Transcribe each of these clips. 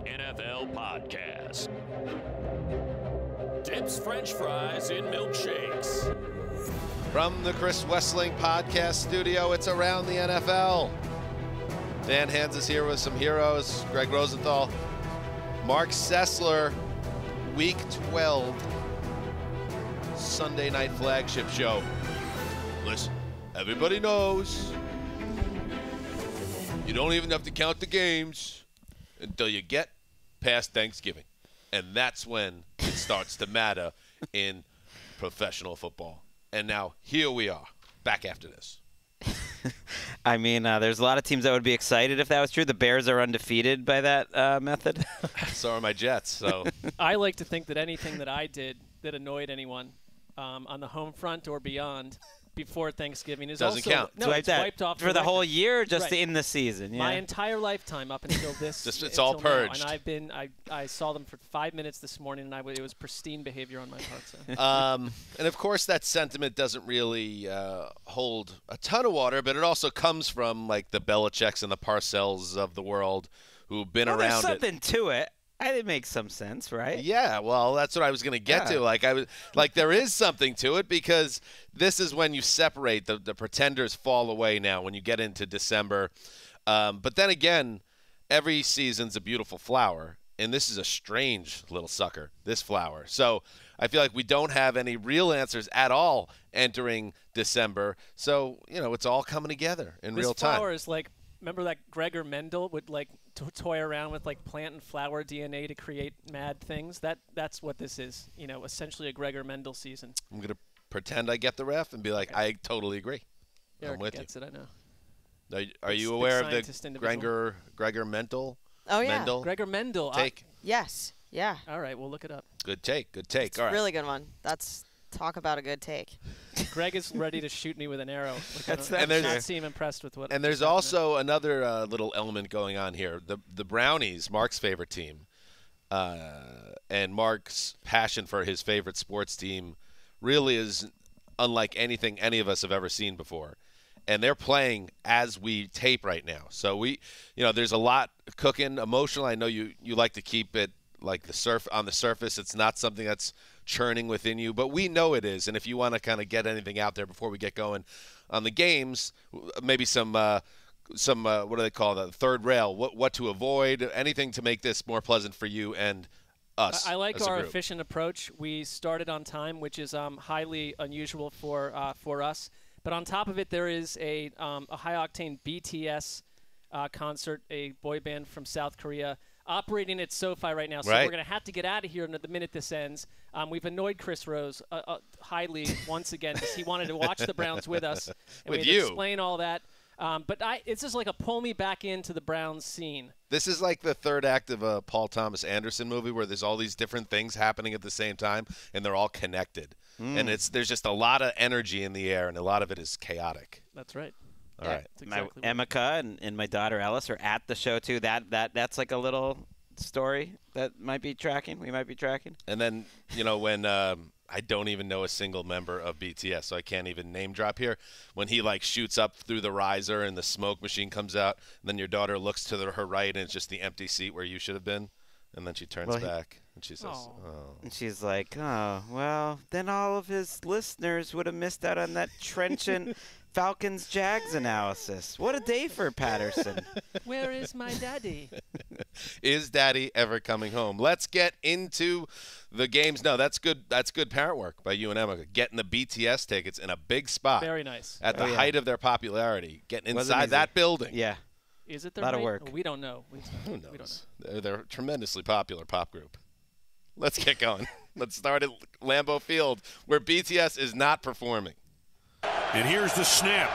NFL podcast. Dips French fries in milkshakes. From the Chris Wessling podcast studio, it's Around the NFL. Dan Hans is here with some heroes. Greg Rosenthal, Mark Sessler, Week 12, Sunday night flagship show. Listen, everybody knows you don't even have to count the games until you get past Thanksgiving. And that's when it starts to matter in professional football. And now here we are, back after this. I mean, there's a lot of teams that would be excited if that was true. The Bears are undefeated by that method. So are my Jets. So I like to think that anything that I did that annoyed anyone on the home front or beyond before Thanksgiving is doesn't also count. No, it's wiped off for the whole year, or just right. in the season. Yeah. My entire lifetime up until this. It's all purged. Now. And I saw them for 5 minutes this morning, and it was pristine behavior on my part. So. And of course, that sentiment doesn't really hold a ton of water, but it also comes from like the Belichicks and the Parcells of the world who've been around there's something to it. It makes some sense, right? Yeah, well, that's what I was going to get to. Like there is something to it because this is when you separate the pretenders fall away now when you get into December. But then again, every season's a beautiful flower, and this is a strange little sucker, this flower. So I feel like we don't have any real answers at all entering December. So, it's all coming together in real time. This flower is like, remember that Gregor Mendel would like toy around with like plant and flower DNA to create mad things? That's what this is. Essentially a Gregor Mendel season. I'm going to pretend I get the ref and be like, I totally agree. Eric I'm with gets you. it, I know. Are you aware of the Gregor Mendel? Oh, yeah. Mendel Gregor Mendel. take? Yes. Yeah. All right, we'll look it up. Good take. It's all right. Really good one. Talk about a good take. Greg is ready to shoot me with an arrow. And there's not seem impressed with what. And there's also another little element going on here. The Brownies, Mark's favorite team, and Mark's passion for his favorite sports team really is unlike anything any of us have ever seen before. And they're playing as we tape right now. So there's a lot cooking, emotional. I know you like to keep it like on the surface. It's not something that's churning within you, but we know it is. And if you want to kind of get anything out there before we get going on the games, maybe some what do they call that? Third rail, what to avoid, anything to make this more pleasant for you and us. I like our efficient approach. We started on time, which is highly unusual for us. But on top of it, there is a high-octane BTS concert, a boy band from South Korea, operating at SoFi right now. So right. We're going to have to get out of here the minute this ends. We've annoyed Chris Rose highly once again because he wanted to watch the Browns with us. And with we had you. to explain all that. But it's just like a pull me back into the Browns scene. This is like the third act of a Paul Thomas Anderson movie where there's all these different things happening at the same time, and they're all connected. And there's just a lot of energy in the air, and a lot of it is chaotic. That's right. All right. Exactly Emeka and my daughter Ellis are at the show too. That's like a little story that might be tracking. We might be tracking. And then when I don't even know a single member of BTS, so I can't even name drop here. When he shoots up through the riser and the smoke machine comes out, and then your daughter looks to her right and it's just the empty seat where you should have been, and then she turns back and she says, "Oh." And she's like, "Oh, well, then all of his listeners would have missed out on that trenchant Falcons-Jags analysis. What a day for Patterson." Where is my daddy? Is daddy ever coming home? Let's get into the games. No, that's good. That's good parent work by you and Emma. Getting the BTS tickets in a big spot. Very nice. At the height of their popularity. Getting inside that building. Yeah. Is it their a lot of height? work. We don't know. Who knows? We don't know. They're a tremendously popular pop group. Let's get going. Let's start at Lambeau Field, where BTS is not performing. And here's the snap.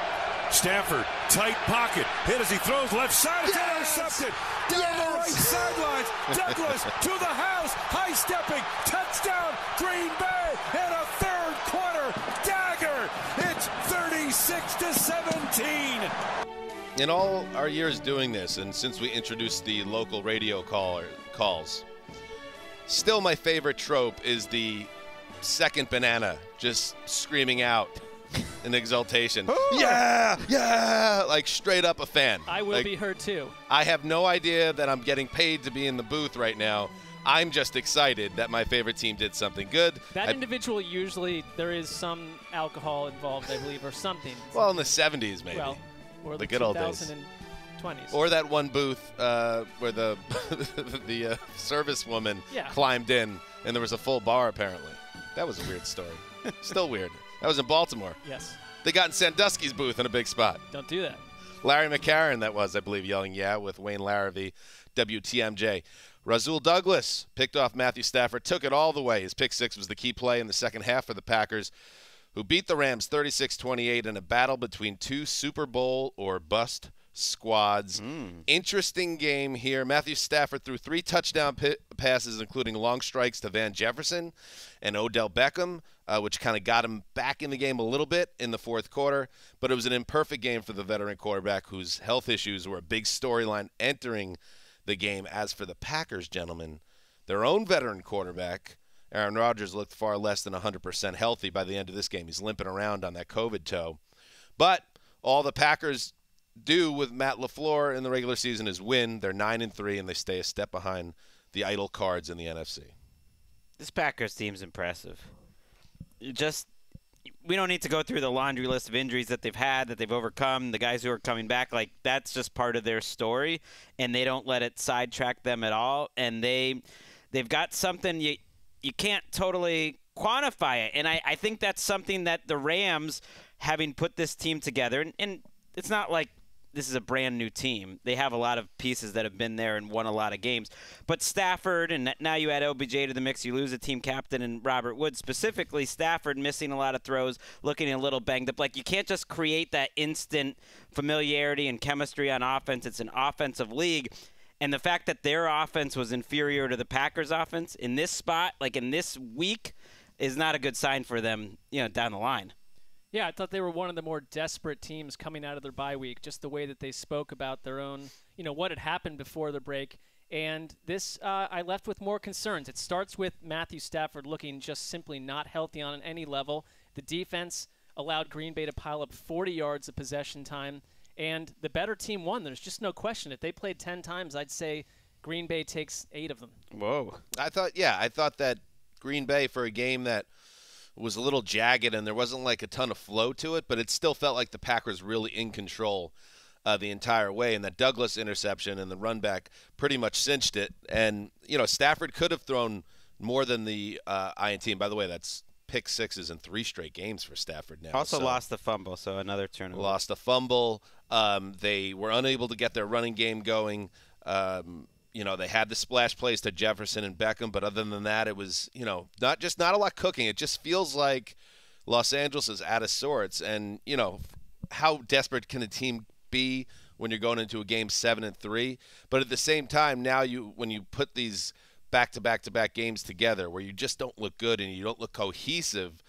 Stafford, tight pocket. Hit as he throws left side. It's intercepted. Down the right sidelines. Douglas to the house. High stepping. Touchdown. Green Bay. And a third quarter dagger. It's 36-17. In all our years doing this, and since we introduced the local radio calls, still my favorite trope is the second banana just screaming out in exultation. Yeah, like straight up a fan. I will be her too. I have no idea that I'm getting paid to be in the booth right now. I'm just excited that my favorite team did something good. That individual, usually there is some alcohol involved, I believe, or something. Well, in the 70s maybe. Well, or the good old days. 20s. Or that one booth where the the service woman climbed in and there was a full bar apparently. That was a weird story. Still weird. That was in Baltimore. Yes. They got in Sandusky's booth in a big spot. Don't do that. Larry McCarron, that was, I believe, yelling yeah with Wayne Larrivee, WTMJ. Rasul Douglas picked off Matthew Stafford, took it all the way. His pick six was the key play in the second half for the Packers, who beat the Rams 36-28 in a battle between two Super Bowl or bust squads. Interesting game here. Matthew Stafford threw 3 touchdown passes, including long strikes to Van Jefferson and Odell Beckham, which kind of got him back in the game a little bit in the fourth quarter. But it was an imperfect game for the veteran quarterback whose health issues were a big storyline entering the game. As for the Packers, gentlemen, their own veteran quarterback, Aaron Rodgers, looked far less than 100% healthy by the end of this game. He's limping around on that COVID toe. But all the Packers do with Matt LaFleur in the regular season is win. They're 9-3, and they stay a step behind the idle cards in the NFC. This Packers team's impressive. We don't need to go through the laundry list of injuries that they've had, that they've overcome, the guys who are coming back. Like, that's just part of their story, and they don't let it sidetrack them at all. And they've got something you can't totally quantify it. And I think that's something that the Rams, having put this team together, and it's not like this is a brand new team. They have a lot of pieces that have been there and won a lot of games. But Stafford, and now you add OBJ to the mix, you lose a team captain and Robert Woods. Specifically, Stafford missing a lot of throws, looking a little banged up. Like, you can't just create that instant familiarity and chemistry on offense. It's an offensive league. And the fact that their offense was inferior to the Packers' offense in this spot, like in this week, is not a good sign for them, down the line. Yeah, I thought they were one of the more desperate teams coming out of their bye week, just the way that they spoke about their own, what had happened before the break. And this, I left with more concerns. It starts with Matthew Stafford looking just simply not healthy on any level. The defense allowed Green Bay to pile up 40 yards of possession time, and the better team won. There's just no question. If they played 10 times, I'd say Green Bay takes 8 of them. Whoa. I thought that Green Bay, for a game that was a little jagged and there wasn't like a ton of flow to it, but it still felt like the Packers really in control the entire way. And that Douglas interception and the run back pretty much cinched it. And, Stafford could have thrown more than the INT. And by the way, that's pick sixes in 3 straight games for Stafford now. Also lost the fumble, so another turnover. Lost a fumble. They were unable to get their running game going. They had the splash plays to Jefferson and Beckham, but other than that, it was, not a lot cooking. It just feels like Los Angeles is out of sorts. And, how desperate can a team be when you're going into a game 7-3? But at the same time, now when you put these back-to-back-to-back games together where you just don't look good and you don't look cohesive,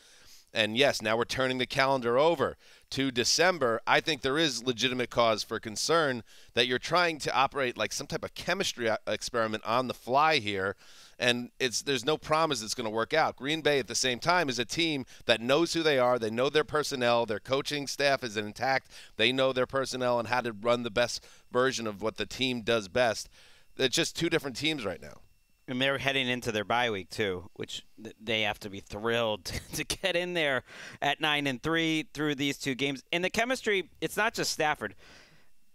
and yes, now we're turning the calendar over to December, I think there is legitimate cause for concern that you're trying to operate like some type of chemistry experiment on the fly here, and there's no promise it's going to work out. Green Bay, at the same time, is a team that knows who they are. They know their personnel. Their coaching staff is intact. They know their personnel and how to run the best version of what the team does best. It's just 2 different teams right now. And they're heading into their bye week, too, which they have to be thrilled to get in there at 9-3 through these 2 games. And the chemistry, it's not just Stafford.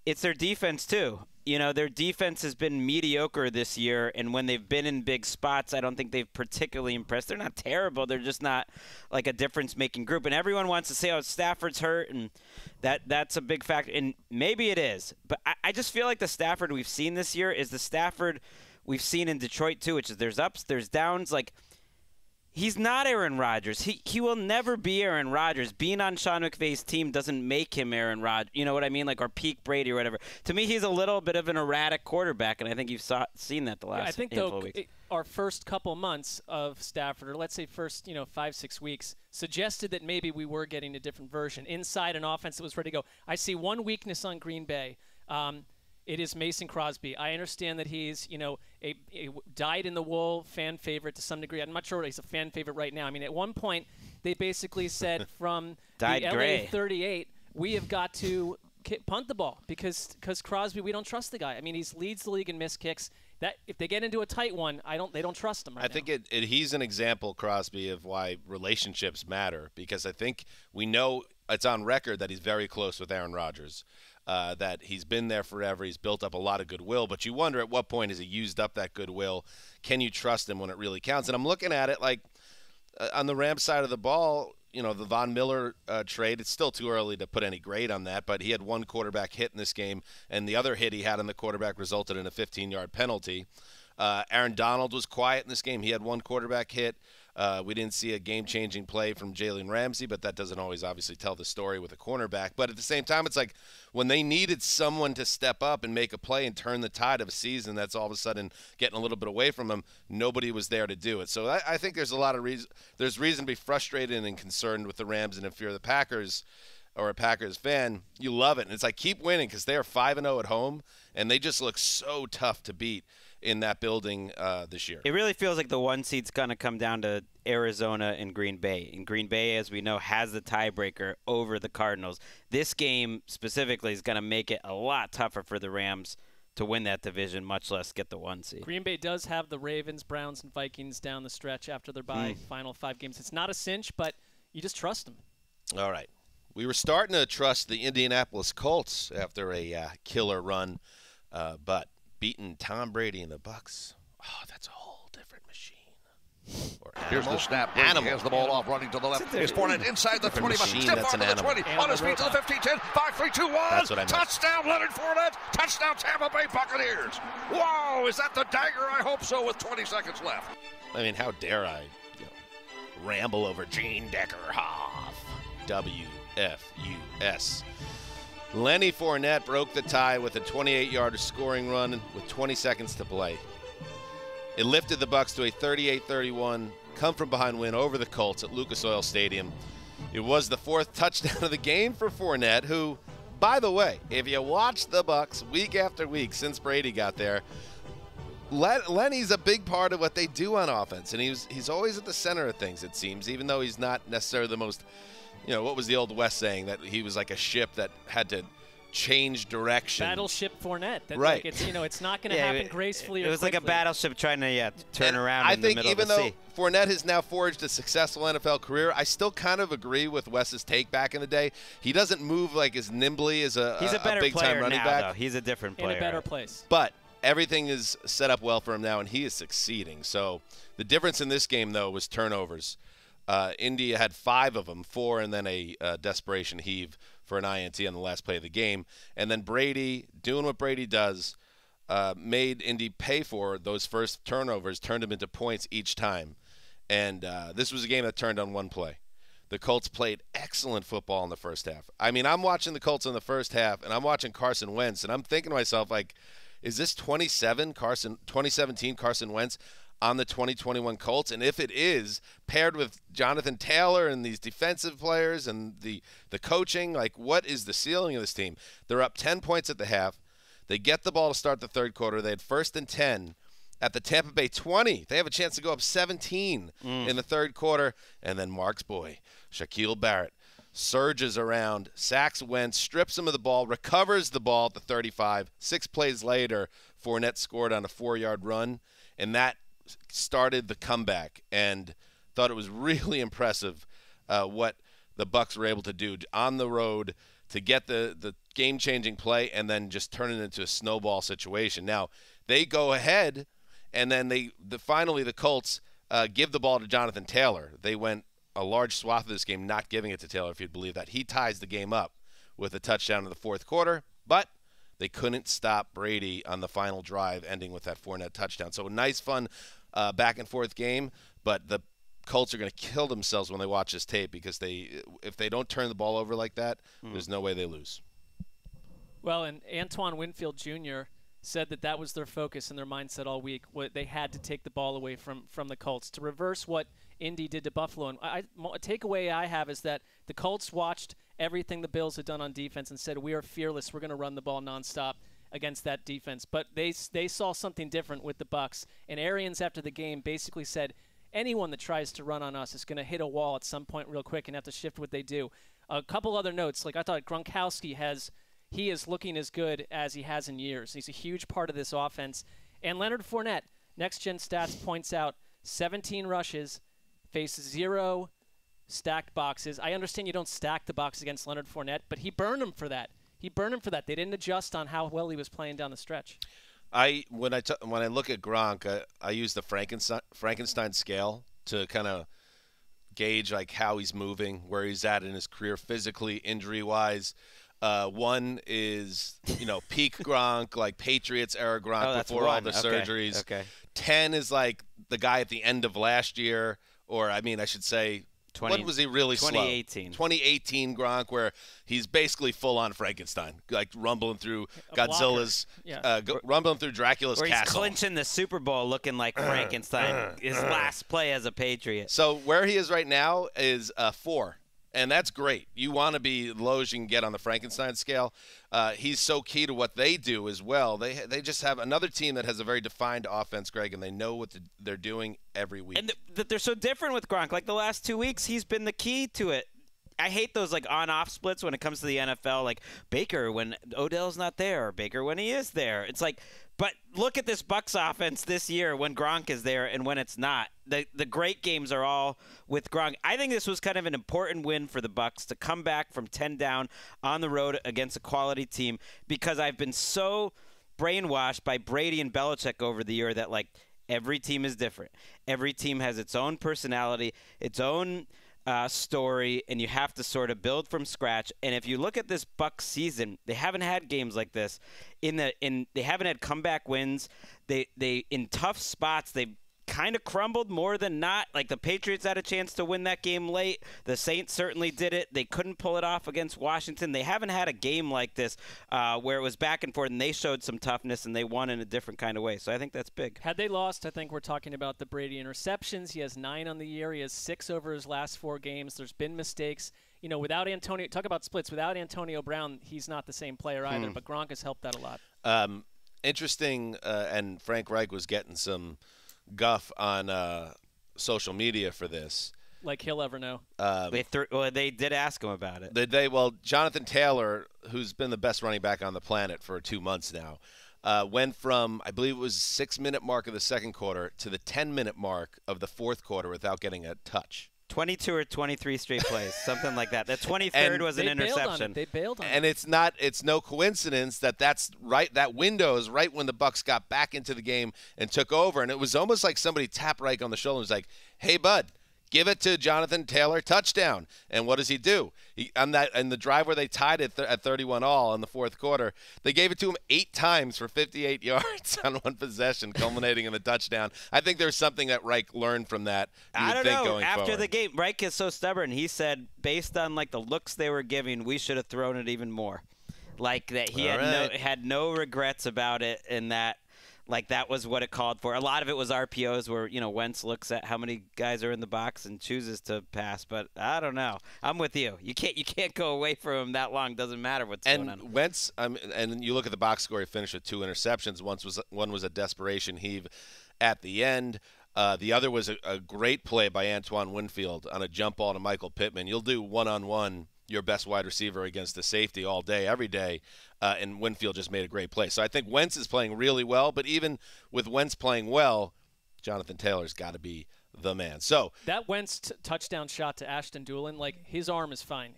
It's their defense, too. Their defense has been mediocre this year, and when they've been in big spots, I don't think they've particularly impressed. They're not terrible. They're just not like a difference-making group. And everyone wants to say, oh, Stafford's hurt, and that's a big factor. And maybe it is. But I just feel like the Stafford we've seen this year is the Stafford we've seen in Detroit, too, which is there's ups, there's downs. Like, he's not Aaron Rodgers. He will never be Aaron Rodgers. Being on Sean McVay's team doesn't make him Aaron Rodgers. You know what I mean? Like, or peak Brady or whatever. To me, he's a little bit of an erratic quarterback, and I think you've seen that the last handful of weeks. Our first couple months of Stafford, or let's say first 5-6 weeks, suggested that maybe we were getting a different version inside an offense that was ready to go. I see one weakness on Green Bay. It is Mason Crosby. I understand that he's, a dyed-in-the-wool fan favorite to some degree. I'm not sure he's a fan favorite right now. I mean, at one point, they basically said from Dyed the gray. LA 38, we have got to punt the ball because Crosby, we don't trust the guy. I mean, he leads the league in missed kicks. That if they get into a tight one, they don't trust him right I think he's an example, Crosby, of why relationships matter, because I think we know it's on record that he's very close with Aaron Rodgers, that he's been there forever. He's built up a lot of goodwill, but you wonder at what point has he used up that goodwill? Can you trust him when it really counts? And I'm looking at it like on the Rams side of the ball, the Von Miller trade, it's still too early to put any grade on that, but he had one quarterback hit in this game, and the other hit he had on the quarterback resulted in a 15-yard penalty. Aaron Donald was quiet in this game. He had one quarterback hit. We didn't see a game-changing play from Jalen Ramsey, but that doesn't always obviously tell the story with a cornerback. But at the same time, it's like when they needed someone to step up and make a play and turn the tide of a season that's all of a sudden getting a little bit away from them, nobody was there to do it. So I think there's a lot of reason. There's reason to be frustrated and concerned with the Rams, and if you're the Packers or a Packers fan, you love it. And it's like keep winning because they are 5-0 at home, and they just look so tough to beat in that building this year. It really feels like the one seed's going to come down to Arizona and Green Bay. And Green Bay, as we know, has the tiebreaker over the Cardinals. This game specifically is going to make it a lot tougher for the Rams to win that division, much less get the one seed. Green Bay does have the Ravens, Browns, and Vikings down the stretch after their bye final 5 games. It's not a cinch, but you just trust them. All right. We were starting to trust the Indianapolis Colts after a killer run, but beating Tom Brady and the Bucs, that's a whole different machine. Here's the snap. Brady has the ball off, running to the left. Here's Fournette inside the 20. Step on to the 20. On his feet to the 15, 10, 5, 3, 2, 1. That's what I meant. Touchdown, Leonard Fournette. Touchdown, Tampa Bay Buccaneers. Whoa, is that the dagger? I hope so, with 20 seconds left. I mean, how dare I ramble over Gene Deckerhoff. WFUS. Lenny Fournette broke the tie with a 28-yard scoring run with 20 seconds to play. It lifted the Bucs to a 38-31 come-from-behind win over the Colts at Lucas Oil Stadium. It was the 4th touchdown of the game for Fournette, who, by the way, if you watch the Bucs week after week since Brady got there, Lenny's a big part of what they do on offense, and he's always at the center of things, it seems, even though he's not necessarily the most, what was the Old West saying, that he was like a ship that had to change direction. Battleship Fournette. Right. Like it's not going to happen gracefully or It was like a quickly. battleship trying to turn around in the middle of the sea. I think even though Fournette has now forged a successful NFL career, I still kind of agree with Wes's take back in the day. He doesn't move like as nimbly as He's a better big-time player running now, back. though. He's a different player. in a better place. But everything is set up well for him now, and he is succeeding. So the difference in this game, though, was turnovers. India had 5 of them, 4 and then a desperation heave for an INT on the last play of the game. And then Brady, doing what Brady does, made Indy pay for those first turnovers, turned them into points each time. And this was a game that turned on one play. The Colts played excellent football in the first half. I mean, I'm watching the Colts in the first half, and I'm watching Carson Wentz, and I'm thinking to myself, like, is this 2017 Carson Wentz on the 2021 Colts? And if it is, paired with Jonathan Taylor and these defensive players and the coaching, like, what is the ceiling of this team? They're up 10 points at the half. They get the ball to start the third quarter. They had 1st and 10 at the Tampa Bay 20. They have a chance to go up 17 in the third quarter. And then Mark's boy, Shaquille Barrett, surges around, sacks Wentz, strips him of the ball, recovers the ball at the 35. 6 plays later, Fournette scored on a 4-yard run, and that started the comeback. And thought it was really impressive what the Bucs were able to do on the road to get the game-changing play and then just turn it into a snowball situation. Now, they go ahead, and then finally the Colts give the ball to Jonathan Taylor. They went a large swath of this game not giving it to Taylor, if you'd believe that. He ties the game up with a touchdown in the fourth quarter, but they couldn't stop Brady on the final drive, ending with that Fournette touchdown. So a nice, fun back-and-forth game, but the Colts are going to kill themselves when they watch this tape because if they don't turn the ball over like that, there's no way they lose. Well, and Antoine Winfield Jr. said that was their focus and their mindset all week. They had to take the ball away from the Colts to reverse what Indy did to Buffalo. And a takeaway I have is that the Colts watched everything the Bills had done on defense and said, we are fearless. We're going to run the ball nonstop against that defense. But they saw something different with the Bucs. And Arians, after the game, basically said, anyone that tries to run on us is going to hit a wall at some point real quick and have to shift what they do. A couple other notes, like I thought Gronkowski he is looking as good as he has in years. He's a huge part of this offense. And Leonard Fournette, Next Gen Stats points out 17 rushes, faces 0 stacked boxes. I understand you don't stack the box against Leonard Fournette, but he burned him for that. They didn't adjust on how well he was playing down the stretch. When I look at Gronk, I use the Frankenstein scale to kind of gauge like how he's moving, where he's at in his career physically, injury-wise. 1 is, peak Gronk, like Patriots era Gronk before all the surgeries. Okay. 10 is like the guy at the end of last year, or I should say, when was he really 2018. slow? 2018 Gronk, where he's basically full-on Frankenstein, like rumbling through rumbling through Dracula's castle. He's clinching the Super Bowl looking like Frankenstein, his last play as a Patriot. So where he is right now is 4. And that's great. You want to be low as you can get on the Frankenstein scale. He's so key to what they do as well. They just have another team that has a very defined offense, Greg, and they know what they're doing every week. And they're so different with Gronk. Like the last 2 weeks, he's been the key to it. I hate those like on-off splits when it comes to the NFL, like Baker when Odell's not there, or Baker when he is there. It's like, but look at this Bucs offense this year when Gronk is there and when it's not. The great games are all with Gronk. I think this was kind of an important win for the Bucs to come back from 10 down on the road against a quality team, because I've been so brainwashed by Brady and Belichick over the year that like every team is different. Every team has its own personality, its own story, and you have to sort of build from scratch. And if you look at this Bucs season, they haven't had games like this. They haven't had comeback wins. They in tough spots they've kind of crumbled more than not. Like the Patriots had a chance to win that game late. The Saints certainly did it. They couldn't pull it off against Washington. They haven't had a game like this where it was back and forth, and they showed some toughness, and they won in a different kind of way. So I think that's big. Had they lost, I think we're talking about the Brady interceptions. He has 9 on the year. He has 6 over his last 4 games. There's been mistakes. Without Antonio, talk about splits. Without Antonio Brown, he's not the same player either, but Gronk has helped that a lot. Interesting, and Frank Reich was getting some guff on social media for this. Like he'll ever know. They did ask him about it. Well, Jonathan Taylor, who's been the best running back on the planet for 2 months now, went from, I believe it was 6-minute mark of the second quarter to the 10-minute mark of the fourth quarter without getting a touch. 22 or 23 straight plays, something like that. The 23rd was an interception. They bailed on it. And it's no coincidence that's right. That window is right when the Bucs got back into the game and took over. And it was almost like somebody tapped Reich on the shoulder and was like, "Hey, bud, give it to Jonathan Taylor, touchdown." And what does he do? On the drive where they tied it at 31-all in the fourth quarter, they gave it to him 8 times for 58 yards on one possession, culminating in the touchdown. I think there's something that Reich learned from that. I don't know. After the game, Reich is so stubborn. He said, based on like the looks they were giving, we should have thrown it even more. Like that, he had no regrets about it, and that. Like that was what it called for. A lot of it was RPOs where, Wentz looks at how many guys are in the box and chooses to pass. But I don't know. I'm with you. You can't go away from him that long. Doesn't matter what's going on. And Wentz, and you look at the box score, he finished with 2 interceptions. One was a desperation heave at the end. The other was a great play by Antoine Winfield on a jump ball to Michael Pittman. You'll do one-on-one your best wide receiver against the safety all day, every day, and Winfield just made a great play. So I think Wentz is playing really well, but even with Wentz playing well, Jonathan Taylor's got to be the man. So that Wentz touchdown shot to Ashton Doolin, like his arm is fine.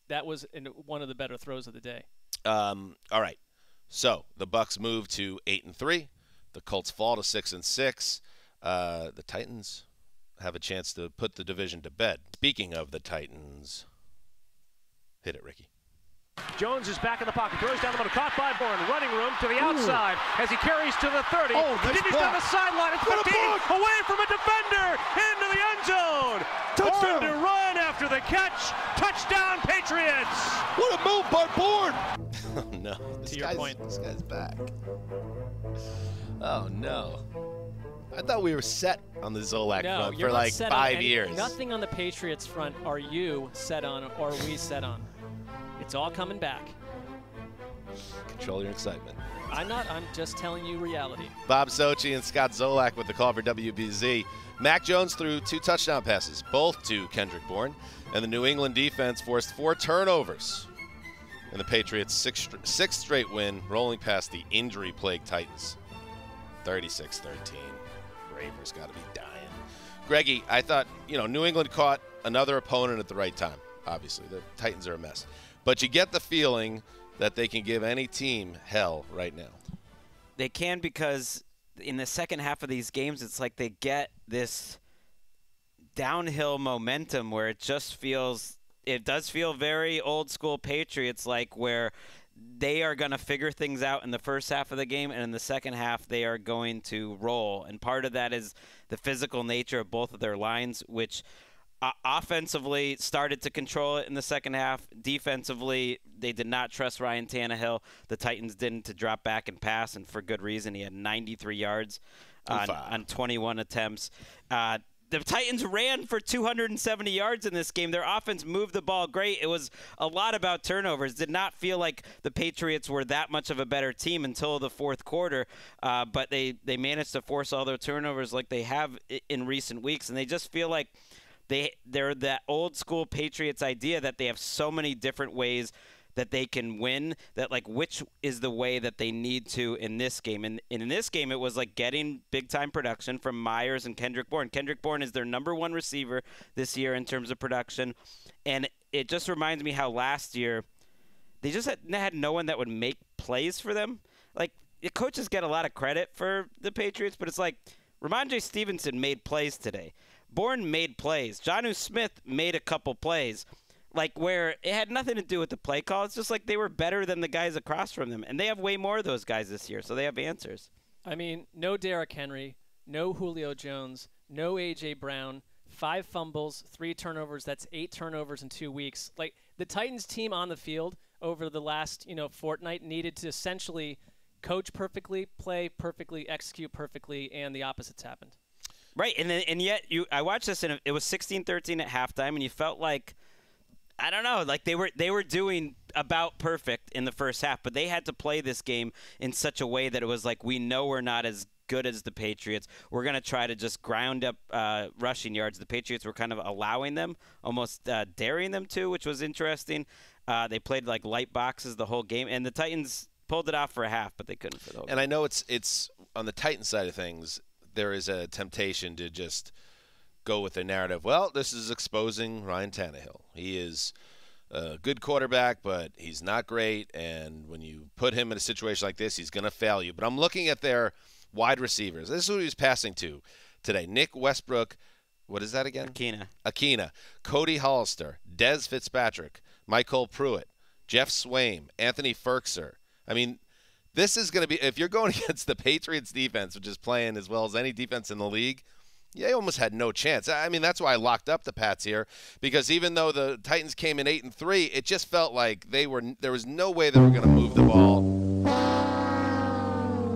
That was one of the better throws of the day. All right. So the Bucs move to 8-3. The Colts fall to 6-6. The Titans have a chance to put the division to bed. Speaking of the Titans. Hit it, Ricky. Jones is back in the pocket, throws down the middle, caught by Bourne, running room to the outside as he carries to the 30. Continues down the sideline, it's 15, away from a defender, into the end zone. Bourne to run after the catch, touchdown Patriots. What a move by Bourne. Oh, no. To your point. This guy's back. Oh, no. I thought we were set on the Zolak front for like 5 years. Nothing on the Patriots front are you set on or are we set on. It's all coming back. Control your excitement. I'm not. I'm just telling you reality. Bob Sochi and Scott Zolak with the call for WBZ. Mac Jones threw 2 touchdown passes, both to Kendrick Bourne, and the New England defense forced 4 turnovers. And the Patriots' sixth straight win, rolling past the injury-plagued Titans. 36-13. Ravers got to be dying. Greggy, I thought, New England caught another opponent at the right time. Obviously, the Titans are a mess. But you get the feeling that they can give any team hell right now. They can, because in the second half of these games, it's like they get this downhill momentum where it does feel very old school Patriots, like where they are going to figure things out in the first half of the game, and in the second half they are going to roll. And part of that is the physical nature of both of their lines, which offensively started to control it in the second half. Defensively, they did not trust Ryan Tannehill. The Titans didn't, to drop back and pass, and for good reason. He had 93 yards on 21 attempts. The Titans ran for 270 yards in this game. Their offense moved the ball great. It was a lot about turnovers. Did not feel like the Patriots were that much of a better team until the fourth quarter, but they managed to force all their turnovers like they have in recent weeks, and they just feel like they're that old school Patriots idea that they have so many different ways that they can win, that like which is the way that they need to in this game. And in this game, it was like getting big-time production from Myers and Kendrick Bourne. Kendrick Bourne is their #1 receiver this year in terms of production. And it just reminds me how last year they just had no one that would make plays for them. Like, the coaches get a lot of credit for the Patriots, but it's like Ramondre Stevenson made plays today. Bourne made plays. Jonnu Smith made a couple plays, like where it had nothing to do with the play call. It's just like they were better than the guys across from them, and they have way more of those guys this year, so they have answers. I mean, no Derrick Henry, no Julio Jones, no A.J. Brown, 5 fumbles, 3 turnovers. That's 8 turnovers in 2 weeks. Like, the Titans team on the field over the last, fortnight needed to essentially coach perfectly, play perfectly, execute perfectly, and the opposites happened. Right, and yet I watched this, and it was 16-13 at halftime, and you felt like, I don't know, like they were doing about perfect in the first half, but they had to play this game in such a way that it was like, we know we're not as good as the Patriots. We're going to try to just ground up rushing yards. The Patriots were kind of allowing them, almost daring them to, which was interesting. They played like light boxes the whole game, and the Titans pulled it off for a half, but they couldn't for the whole game. And I know it's on the Titans side of things, there is a temptation to just go with the narrative, well, this is exposing Ryan Tannehill. He is a good quarterback, but he's not great, and when you put him in a situation like this, he's going to fail you. But I'm looking at their wide receivers. This is who he was passing to today. Nick Westbrook, what is that again? Akina. Cody Hollister, Dez Fitzpatrick, Michael Pruitt, Jeff Swaim, Anthony Ferkser. I mean, this is going to be, if you're going against the Patriots defense, which is playing as well as any defense in the league, they almost had no chance. I mean, that's why I locked up the Pats here, because even though the Titans came in 8-3, it just felt like there was no way they were going to move the ball.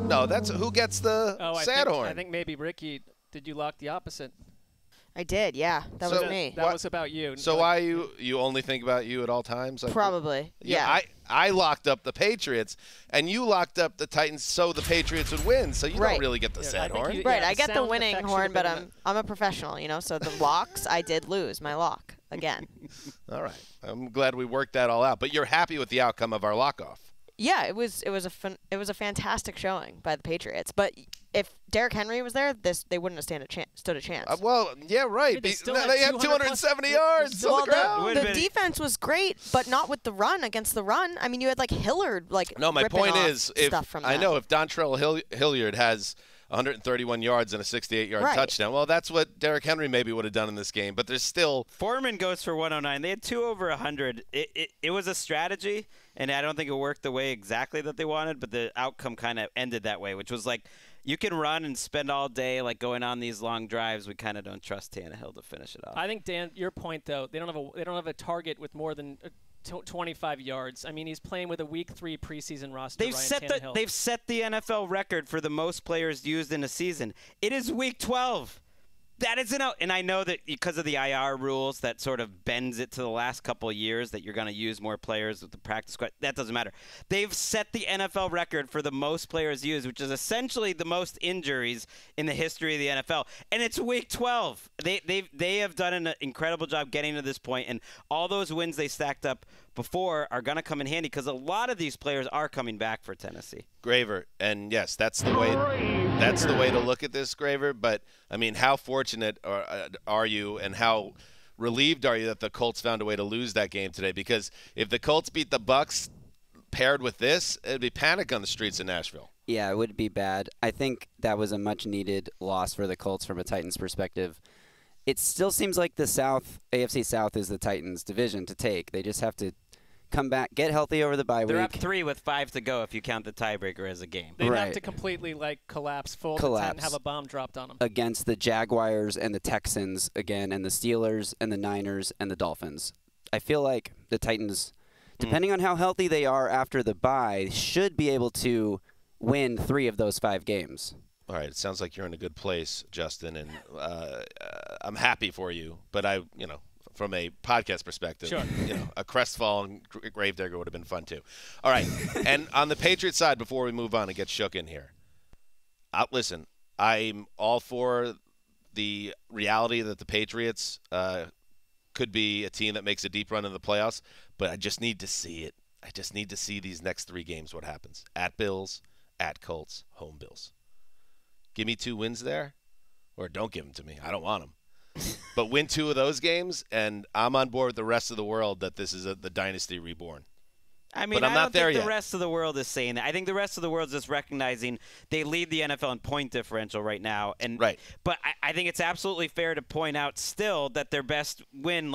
No, that's who gets the sad horn. I think maybe Ricky, did you lock the opposite? I did, yeah. That was me. That was about you. So why you only think about you at all times? Probably, yeah. I locked up the Patriots, and you locked up the Titans so the Patriots would win. So you don't really get the sad horn. Right, I get the winning horn, but I'm a professional, So the locks, I did lose my lock again. All right. I'm glad we worked that all out. But you're happy with the outcome of our lock-off. Yeah, it was a fantastic showing by the Patriots. But if Derrick Henry was there, they wouldn't have stood a chance. Well, yeah, right. They had 270 yards on the ground. The defense was great, but not with the run against the run. I mean, you had like Hillard No, my point is, if Dontrell Hilliard has 131 yards and a 68-yard touchdown. Well, that's what Derrick Henry maybe would have done in this game, but there's still. Foreman goes for 109. They had 2 over 100. It was a strategy, and I don't think it worked the way exactly that they wanted, but the outcome kind of ended that way, which was like, you can run and spend all day like going on these long drives. We kind of don't trust Tannehill to finish it off. I think, Dan, your point though, they don't have a target with more than 25 yards. I mean, he's playing with a Week 3 preseason roster. They've set the NFL record for the most players used in a season. It is Week 12. That isn't out. And I know that because of the IR rules that sort of bends it to the last couple of years that you're going to use more players with the practice squad. That doesn't matter. They've set the NFL record for the most players used, which is essentially the most injuries in the history of the NFL. And it's week 12. They have done an incredible job getting to this point, and all those wins they stacked up before are going to come in handy because a lot of these players are coming back for Tennessee. Graver, and yes, that's the way to look at this, Graver. But I mean, how fortunate are you, and how relieved are you that the Colts found a way to lose that game today? Because if the Colts beat the Bucs paired with this, it'd be panic on the streets of Nashville. Yeah, it would be bad. I think that was a much-needed loss for the Colts from a Titans perspective. It still seems like the AFC South is the Titans' division to take. They just have to come back, get healthy over the bye week. They're up 3 with 5 to go if you count the tiebreaker as a game. They'd have to completely collapse full to 10, have a bomb dropped on them. Against the Jaguars and the Texans again, and the Steelers and the Niners and the Dolphins. I feel like the Titans, depending on how healthy they are after the bye, should be able to win 3 of those 5 games. All right, it sounds like you're in a good place, Justin, and I'm happy for you. But from a podcast perspective, sure. A crestfallen gravedigger would have been fun too. All right, and on the Patriots side, before we move on and get shook in here, listen, I'm all for the reality that the Patriots could be a team that makes a deep run in the playoffs, but I just need to see it. I just need to see these next 3 games what happens. At Bills, at Colts, home Bills. Give me 2 wins there, or don't give them to me. I don't want them. But win 2 of those games, and I'm on board with the rest of the world that this is the dynasty reborn. I mean, but I'm not there yet. The rest of the world is saying that. I think the rest of the world is just recognizing they lead the NFL in point differential right now. And right. But I think it's absolutely fair to point out still that their best win,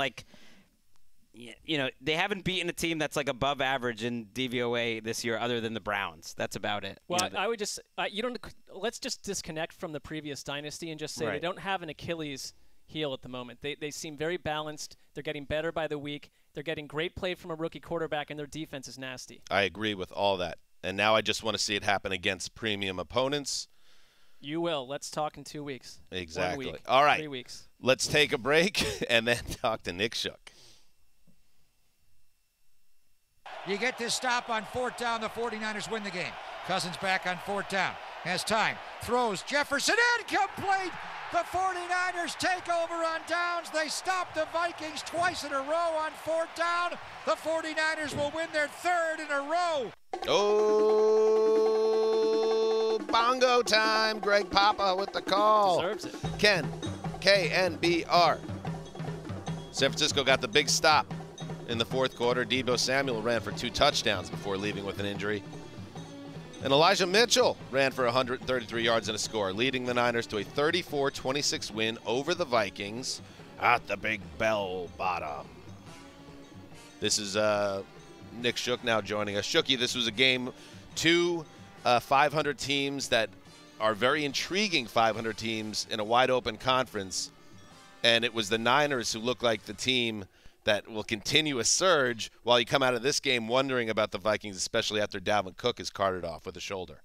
they haven't beaten a team that's above average in DVOA this year other than the Browns. That's about it. Well, I would just let's just disconnect from the previous dynasty and just say they don't have an Achilles heel at the moment. They seem very balanced. They're getting better by the week. They're getting great play from a rookie quarterback, and their defense is nasty. I agree with all that. And now I just want to see it happen against premium opponents. You will. Let's talk in 2 weeks. Exactly. 1 week. All right. 3 weeks. Let's take a break and then talk to Nick Shook. You get this stop on 4th down. The 49ers win the game. Cousins back on 4th down. Has time. Throws. Jefferson incomplete. The 49ers take over on downs. They stop the Vikings twice in a row on 4th down. The 49ers will win their 3rd in a row. Oh, bongo time. Greg Papa with the call. Deserves it. Ken, KNBR. San Francisco got the big stop in the 4th quarter. Debo Samuel ran for 2 touchdowns before leaving with an injury. And Elijah Mitchell ran for 133 yards and a score, leading the Niners to a 34-26 win over the Vikings at the Big Bell Bottom. This is Nick Shook now joining us. Shooky, this was a game, 2 500 teams that are very intriguing 500 teams in a wide-open conference. And it was the Niners who looked like the team that will continue a surge while you come out of this game wondering about the Vikings, especially after Dalvin Cook is carted off with a shoulder.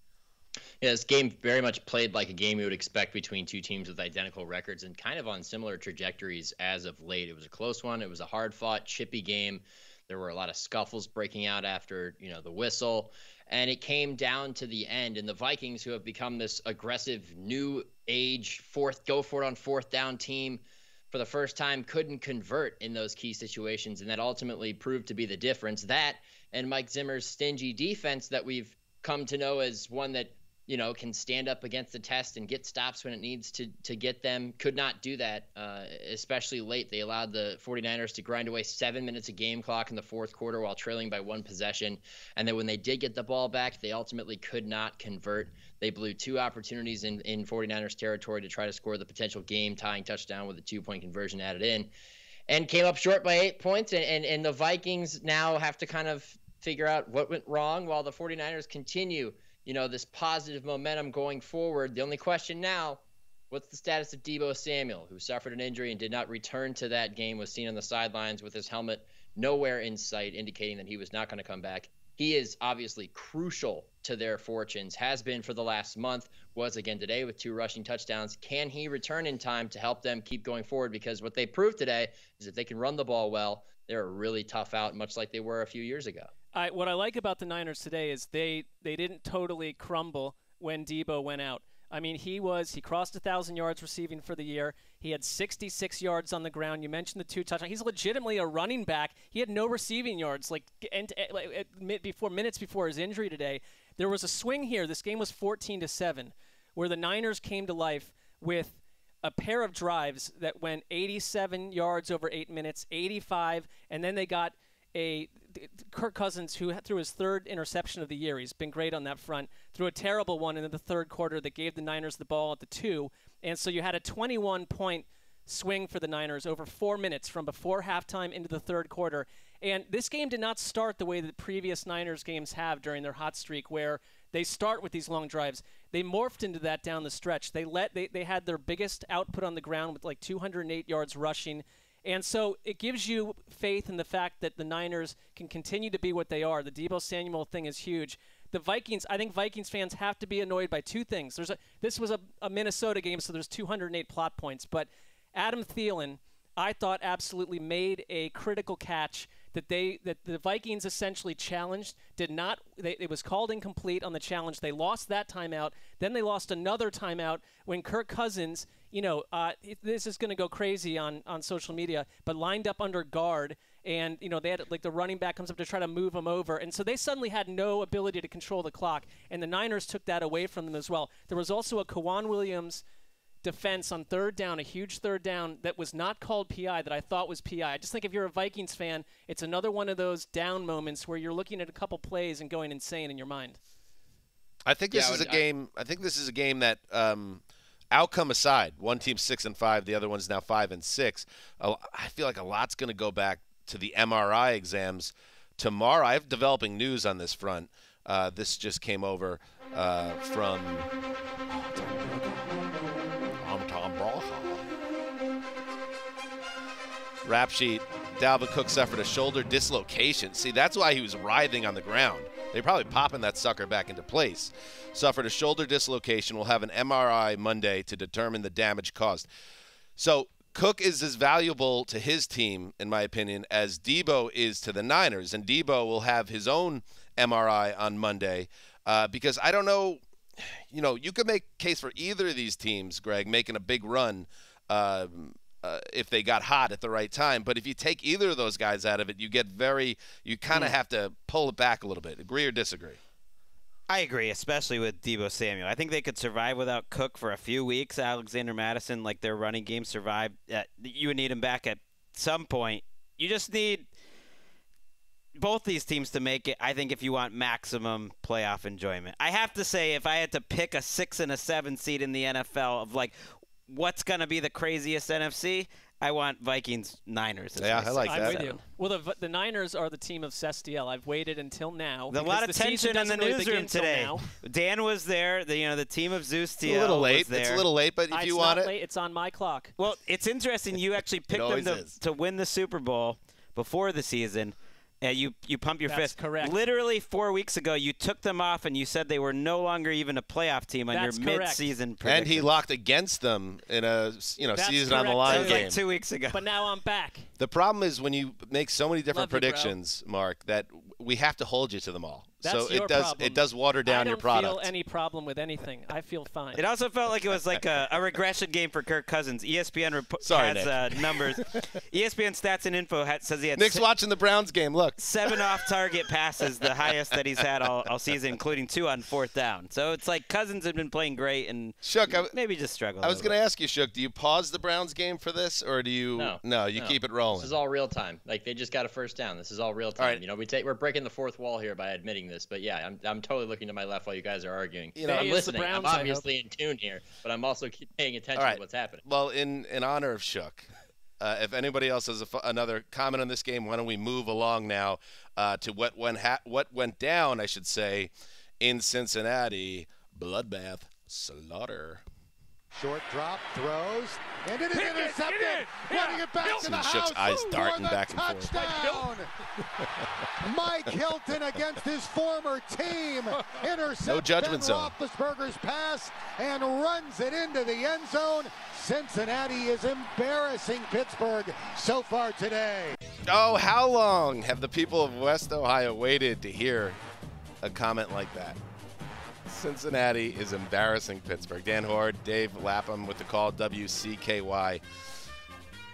Yeah, this game very much played like a game you would expect between 2 teams with identical records and kind of on similar trajectories as of late. It was a close one. It was a hard-fought, chippy game. There were a lot of scuffles breaking out after, the whistle. And it came down to the end. And the Vikings, who have become this aggressive, new age, go for it on 4th down team, for the first time couldn't convert in those key situations, and that ultimately proved to be the difference. That and Mike Zimmer's stingy defense that we've come to know as one that, can stand up against the test and get stops when it needs to get them, could not do that, especially late. They allowed the 49ers to grind away 7 minutes of game clock in the 4th quarter while trailing by 1 possession. And then when they did get the ball back, they ultimately could not convert. They blew 2 opportunities in 49ers territory to try to score the potential game-tying touchdown with a 2-point conversion added in, and came up short by 8 points. And the Vikings now have to kind of figure out what went wrong while the 49ers continue, this positive momentum going forward. The only question now, what's the status of Debo Samuel, who suffered an injury and did not return to that game, was seen on the sidelines with his helmet nowhere in sight, indicating that he was not going to come back. He is obviously crucial to their fortunes, has been for the last month, was again today with 2 rushing touchdowns. Can he return in time to help them keep going forward? Because what they proved today is if they can run the ball well, they're a really tough out, much like they were a few years ago. What I like about the Niners today is they didn't totally crumble when Debo went out. I mean, he crossed 1,000 yards receiving for the year. He had 66 yards on the ground. You mentioned the 2 touchdowns. He's legitimately a running back. He had no receiving yards minutes before his injury today. There was a swing here. This game was 14-7, where the Niners came to life with a pair of drives that went 87 yards over 8 minutes, 85, and then they got Kirk Cousins, who threw his 3rd interception of the year. He's been great on that front. Threw a terrible one in the 3rd quarter that gave the Niners the ball at the 2. And so you had a 21-point swing for the Niners over 4 minutes from before halftime into the 3rd quarter. And this game did not start the way that previous Niners games have during their hot streak, where they start with these long drives. They morphed into that down the stretch. They had their biggest output on the ground with like 208 yards rushing. And so it gives you faith in the fact that the Niners can continue to be what they are. The Debo Samuel thing is huge. The Vikings, I think Vikings fans have to be annoyed by 2 things. This was a Minnesota game, so there's 208 plot points. But Adam Thielen, I thought, absolutely made a critical catch that the Vikings essentially challenged. It was called incomplete on the challenge. They lost that timeout. Then they lost another timeout when Kirk Cousins, this is going to go crazy on social media, but lined up under guard, and they had the running back comes up to try to move him over, and so they suddenly had no ability to control the clock, and the Niners took that away from them as well. There was also a Kwan Williams defense on 3rd down, a huge 3rd down that was not called PI that I thought was PI. I just think if you're a Vikings fan, it's another one of those down moments where you're looking at a couple plays and going insane in your mind. I think this is a game. I think this is a game that, outcome aside, one team's 6-5, the other one's now 5-6. I feel like a lot's going to go back to the MRI exams tomorrow. I have developing news on this front. This just came over from Tom Brokaw. Rap sheet. Dalvin Cook suffered a shoulder dislocation. See, that's why he was writhing on the ground. They're probably popping that sucker back into place. Suffered a shoulder dislocation. Will have an MRI Monday to determine the damage caused. So Cook is as valuable to his team, in my opinion, as Debo is to the Niners. And Debo will have his own MRI on Monday because I don't know, you could make a case for either of these teams, Greg, making a big run if they got hot at the right time. But if you take either of those guys out of it, you kind of have to pull it back a little bit. Agree or disagree? I agree, especially with Debo Samuel. I think they could survive without Cook for a few weeks. Alexander Madison, like their running game, survived. You would need him back at some point. You just need both these teams to make it, I think, if you want maximum playoff enjoyment. I have to say, if I had to pick a 6 and a 7 seed in the NFL of what's going to be the craziest NFC, I want Vikings-Niners. Yeah, I like that. I'm with you. Well, the Niners are the team of Sestiel. I've waited until now. A lot of tension in the newsroom today. Dan was there. The team of Zeus TL. A little late. Was there. It's a little late, but if you want it. Late. It's on my clock. Well, it's interesting. You actually picked them to win the Super Bowl before the season. You pump your fist. That's correct. Literally 4 weeks ago, you took them off and you said they were no longer even a playoff team on your mid-season prediction. And he locked against them in a season on the line game. That was 2 weeks ago. But now I'm back. The problem is when you make so many different predictions, Mark, that we have to hold you to them all. That's so it does water down your product. I don't feel any problem with anything. I feel fine. It also felt like it was like a regression game for Kirk Cousins. ESPN has numbers. ESPN stats and info says he had Nick's watching the Browns game. Look. 7 off-target passes, the highest that he's had all season, including 2 on 4th down. So it's like Cousins had been playing great and Shook, maybe just struggled. I was going to ask you, Shook, do you pause the Browns game for this, or do you? No, you keep it rolling. This is all real time. Like they just got a first down. This is all real time. All right. We're breaking the fourth wall here by admitting this, but yeah, I'm totally looking to my left while you guys are arguing. I'm listening. Browns, I'm obviously in tune here, but I'm also paying attention to what's happening. Well, in honor of Shook, if anybody else has another comment on this game, why don't we move along now to what went down, I should say, in Cincinnati. Bloodbath slaughter. Short drop, throws, and it is intercepted. Running it back to the house. Shook's eyes darting for the back and forth. touchdown. Mike Hilton against his former team intercepts No judgment zone. Roethlisberger's pass and runs it into the end zone. Cincinnati is embarrassing Pittsburgh so far today. Oh, how long have the people of West Ohio waited to hear a comment like that? Cincinnati is embarrassing Pittsburgh. Dan Horde, Dave Lapham with the call, WCKY.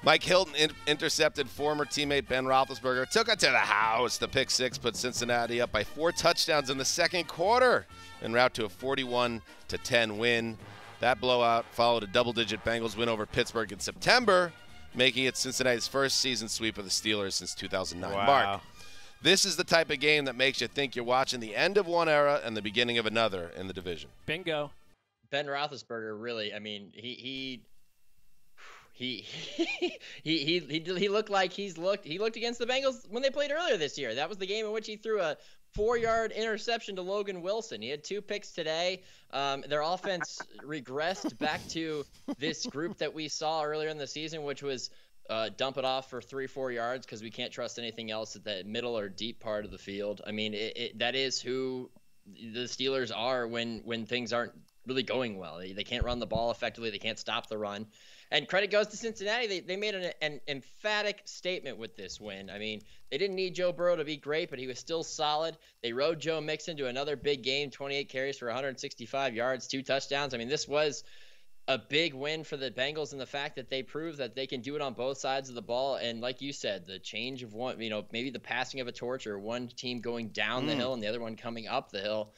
Mike Hilton intercepted former teammate Ben Roethlisberger, took it to the house. The pick six put Cincinnati up by 4 touchdowns in the second quarter, en route to a 41-10 win. That blowout followed a double-digit Bengals win over Pittsburgh in September, making it Cincinnati's first season sweep of the Steelers since 2009. Wow. Mark, this is the type of game that makes you think you're watching the end of one era and the beginning of another in the division. Bingo. Ben Roethlisberger, really, I mean, he looked like he looked against the Bengals when they played earlier this year. That was the game in which he threw a 4-yard interception to Logan Wilson. He had 2 picks today. Their offense regressed back to this group that we saw earlier in the season, which was dump it off for 3-4 yards because we can't trust anything else at the middle or deep part of the field. I mean, that is who the Steelers are when things aren't really going well. They can't run the ball effectively. They can't stop the run. And credit goes to Cincinnati. They made an emphatic statement with this win. I mean, they didn't need Joe Burrow to be great, but he was still solid. They rode Joe Mixon to another big game, 28 carries for 165 yards, 2 touchdowns. I mean, this was a big win for the Bengals, and the fact that they proved that they can do it on both sides of the ball. And like you said, the change of one, maybe the passing of a torch, or one team going down the hill and the other one coming up the hill.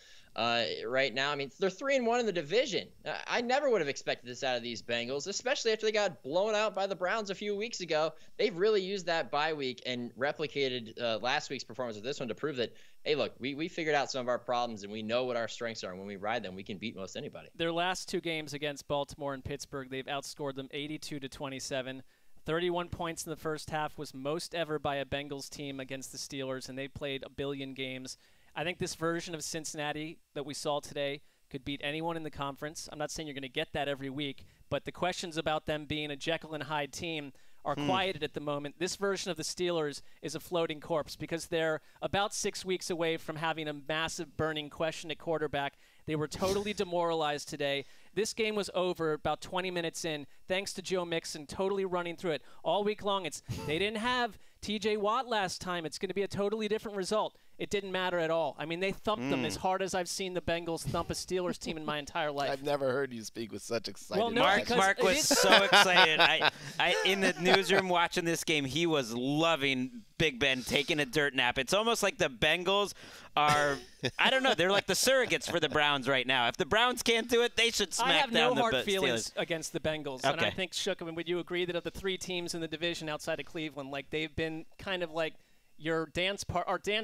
Right now, I mean, they're 3-1 in the division. I never would have expected this out of these Bengals, especially after they got blown out by the Browns a few weeks ago. They've really used that bye week and replicated last week's performance with this one to prove that, hey, look, we figured out some of our problems and we know what our strengths are. And when we ride them, we can beat most anybody. Their last 2 games against Baltimore and Pittsburgh, they've outscored them 82-27. 31 points in the first half was most ever by a Bengals team against the Steelers, and they played a billion games. I think this version of Cincinnati that we saw today could beat anyone in the conference. I'm not saying you're going to get that every week, but the questions about them being a Jekyll and Hyde team are quieted at the moment. This version of the Steelers is a floating corpse because they're about 6 weeks away from having a massive burning question at quarterback. They were totally demoralized today. This game was over about 20 minutes in, thanks to Joe Mixon totally running through it. All week long, they didn't have T.J. Watt last time. It's going to be a totally different result. It didn't matter at all. I mean, they thumped them as hard as I've seen the Bengals thump a Steelers team in my entire life. I've never heard you speak with such excitement. Well, no, Mark was so excited. I in the newsroom watching this game, he was loving Big Ben taking a dirt nap. It's almost like the Bengals are, I don't know, they're like the surrogates for the Browns right now. If the Browns can't do it, they should smack down the Steelers. I have no hard feelings against the Bengals. Okay. And I think, Shook, I mean, would you agree that of the 3 teams in the division outside of Cleveland, like they've been kind of like our dance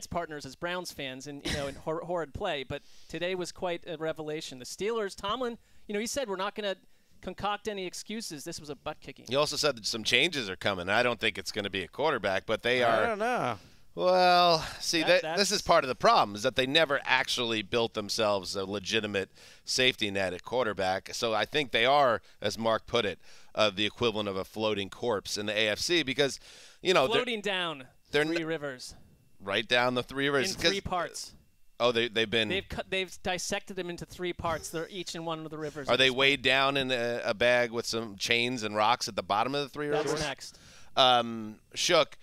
partners as Browns fans in horrid play, but today was quite a revelation. The Steelers, Tomlin, he said we're not going to concoct any excuses. This was a butt kicking. He also said that some changes are coming. I don't think it's going to be a quarterback, but they are. I don't know. Well, see, this is part of the problem, is that they never actually built themselves a legitimate safety net at quarterback. So I think they are, as Mark put it, the equivalent of a floating corpse in the AFC because, floating down. They're 3 rivers. Right down the 3 rivers. In 3 parts. Oh, they've been. They've dissected them into 3 parts. They're each in one of the rivers. Are they weighed down in a bag with some chains and rocks at the bottom of the 3 rivers? That's next. Shook,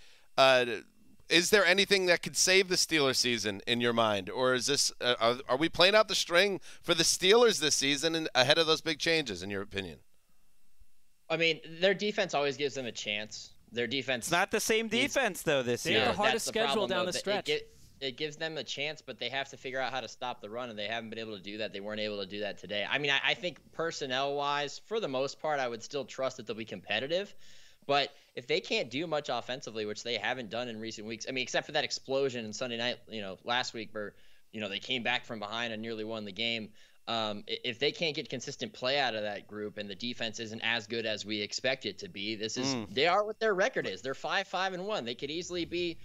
is there anything that could save the Steelers season in your mind, or is this? Are we playing out the string for the Steelers this season and ahead of those big changes? In your opinion? I mean, their defense always gives them a chance. Their defense. It's not the same defense, though, this year. They have the hardest schedule down the stretch. It gives them a chance, but they have to figure out how to stop the run, and they haven't been able to do that. They weren't able to do that today. I mean, I think personnel-wise, for the most part, I would still trust that they'll be competitive. But if they can't do much offensively, which they haven't done in recent weeks, I mean, except for that explosion on Sunday night, last week where, they came back from behind and nearly won the game. If they can't get consistent play out of that group and the defense isn't as good as we expect it to be, they are what their record is. They're 5-5-1. They could easily be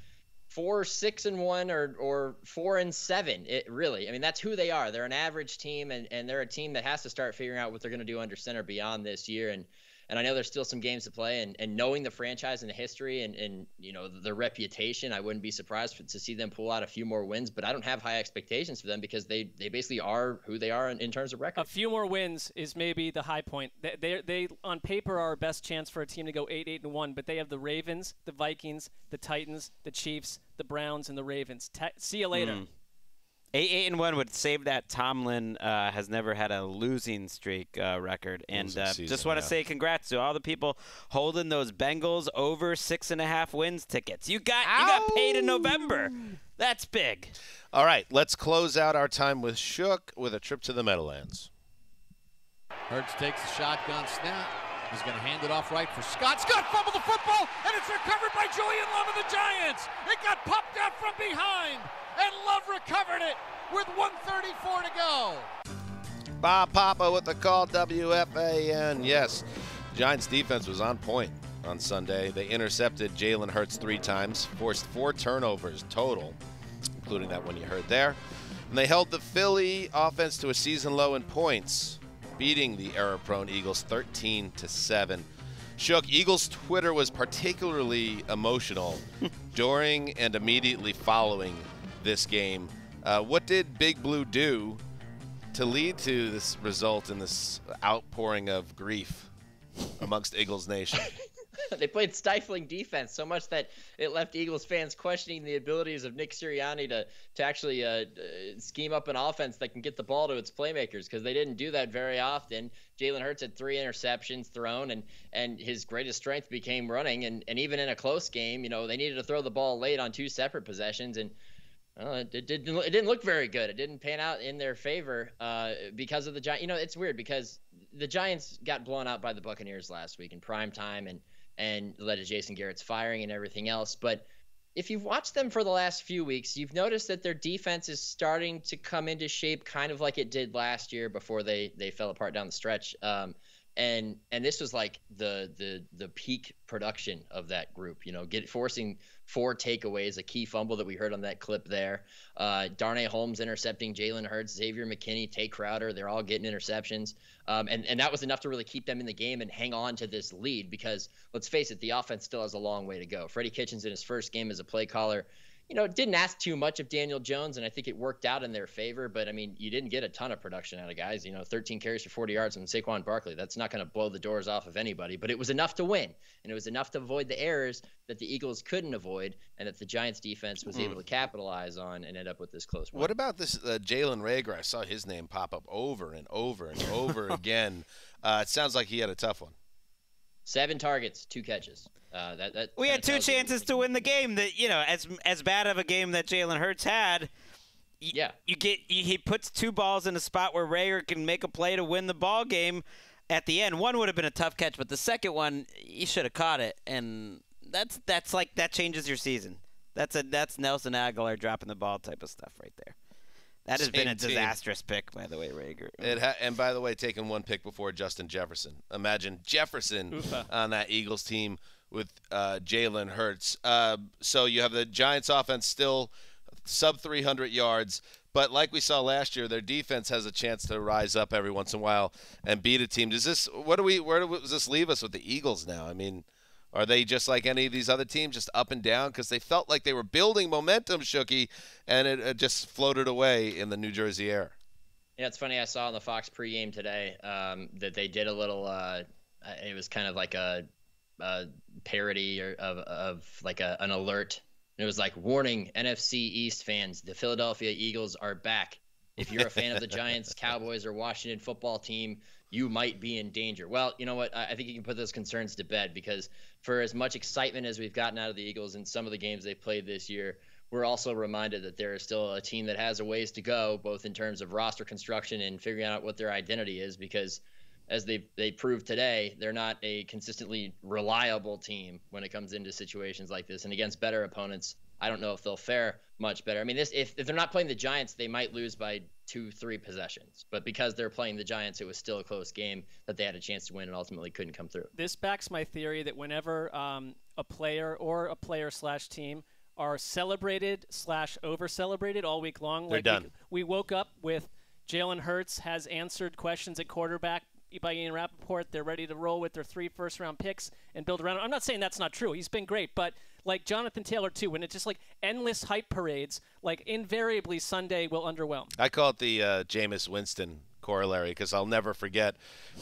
4-6-1 or 4-7. It really, I mean, that's who they are. They're an average team, and they're a team that has to start figuring out what they're going to do under center beyond this year. And I know there's still some games to play, and knowing the franchise and the history and the reputation, I wouldn't be surprised to see them pull out a few more wins. But I don't have high expectations for them because they basically are who they are in terms of record. A few more wins is maybe the high point. They on paper are our best chance for a team to go 8-1, but they have the Ravens, the Vikings, the Titans, the Chiefs, the Browns, and the Ravens. See you later. 8-1 would save that. Tomlin has never had a losing streak record. And just want to say congrats to all the people holding those Bengals over 6.5 wins tickets. You got paid in November. That's big. All right, let's close out our time with Shook with a trip to the Meadowlands. Hurts takes the shotgun snap. He's going to hand it off right for Scott. Scott fumbled the football, and it's recovered by Julian Love of the Giants. It got popped out from behind. And Love recovered it with 1:34 to go. Bob Papa with the call, WFAN. Yes, Giants defense was on point on Sunday. They intercepted Jalen Hurts 3 times, forced 4 turnovers total, including that one you heard there. And they held the Philly offense to a season low in points, beating the error-prone Eagles 13-7. Shook, Eagles Twitter was particularly emotional during and immediately following this game. What did Big Blue do to lead to this result in this outpouring of grief amongst Eagles Nation? They played stifling defense so much that it left Eagles fans questioning the abilities of Nick Sirianni to actually scheme up an offense that can get the ball to its playmakers, because they didn't do that very often. Jalen Hurts had 3 interceptions thrown, and his greatest strength became running. And even in a close game, they needed to throw the ball late on 2 separate possessions, and it didn't look very good. It didn't pan out in their favor because of the Giants. It's weird because the Giants got blown out by the Buccaneers last week in prime time and led to Jason Garrett's firing and everything else. But if you've watched them for the last few weeks, you've noticed that their defense is starting to come into shape kind of like it did last year before they fell apart down the stretch. And this was like the peak production of that group, forcing 4 takeaways, a key fumble that we heard on that clip there. Darnay Holmes intercepting Jalen Hurts, Xavier McKinney, Tay Crowder, they're all getting interceptions. And that was enough to really keep them in the game and hang on to this lead, because let's face it, the offense still has a long way to go. Freddie Kitchens in his first game as a play caller, didn't ask too much of Daniel Jones, and I think it worked out in their favor. But, I mean, you didn't get a ton of production out of guys. 13 carries for 40 yards from Saquon Barkley. That's not going to blow the doors off of anybody. But it was enough to win, and it was enough to avoid the errors that the Eagles couldn't avoid and that the Giants defense was able to capitalize on and end up with this close one. What about this Jalen Reagor? I saw his name pop up over and over and over again. It sounds like he had a tough one. 7 targets, 2 catches. We had 2 chances to win the game. That as bad of a game that Jalen Hurts had. He puts 2 balls in a spot where Reagor can make a play to win the ball game. At the end, one would have been a tough catch, but the second one, he should have caught it, and that's like that changes your season. That's Nelson Aguilar dropping the ball type of stuff right there. That has been a disastrous pick, by the way, Reagor. And by the way, taking 1 pick before Justin Jefferson. Imagine Jefferson on that Eagles team with Jalen Hurts. So you have the Giants offense still sub 300 yards, but like we saw last year, their defense has a chance to rise up every once in a while and beat a team. Where does this leave us with the Eagles now? I mean, are they just like any of these other teams, just up and down? Because they felt like they were building momentum, Shooky, and it just floated away in the New Jersey air. Yeah, it's funny. I saw on the Fox pregame today that they did a little it was kind of like a parody of like an alert. And it was like, warning, NFC East fans, the Philadelphia Eagles are back. If you're a fan of the Giants, Cowboys, or Washington football team, you might be in danger. Well, you know what? I think you can put those concerns to bed, because for as much excitement as we've gotten out of the Eagles in some of the games they've played this year, we're also reminded that there is still a team that has a ways to go, both in terms of roster construction and figuring out what their identity is, because as they proved today, they're not a consistently reliable team when it comes into situations like this. And against better opponents, I don't know if they'll fare much better. I mean, if they're not playing the Giants, they might lose by 2-3 possessions. But because they're playing the Giants, it was still a close game that they had a chance to win and ultimately couldn't come through. This backs my theory that whenever a player or a player/team are celebrated / over-celebrated all week long. They're done. We woke up with Jalen Hurts has answered questions at quarterback by Ian Rappaport. They're ready to roll with their 3 first-round picks and build around it. I'm not saying that's not true. He's been great. But like Jonathan Taylor, too, when it's just like endless hype parades, like invariably Sunday will underwhelm. I call it the Jameis Winston corollary because I'll never forget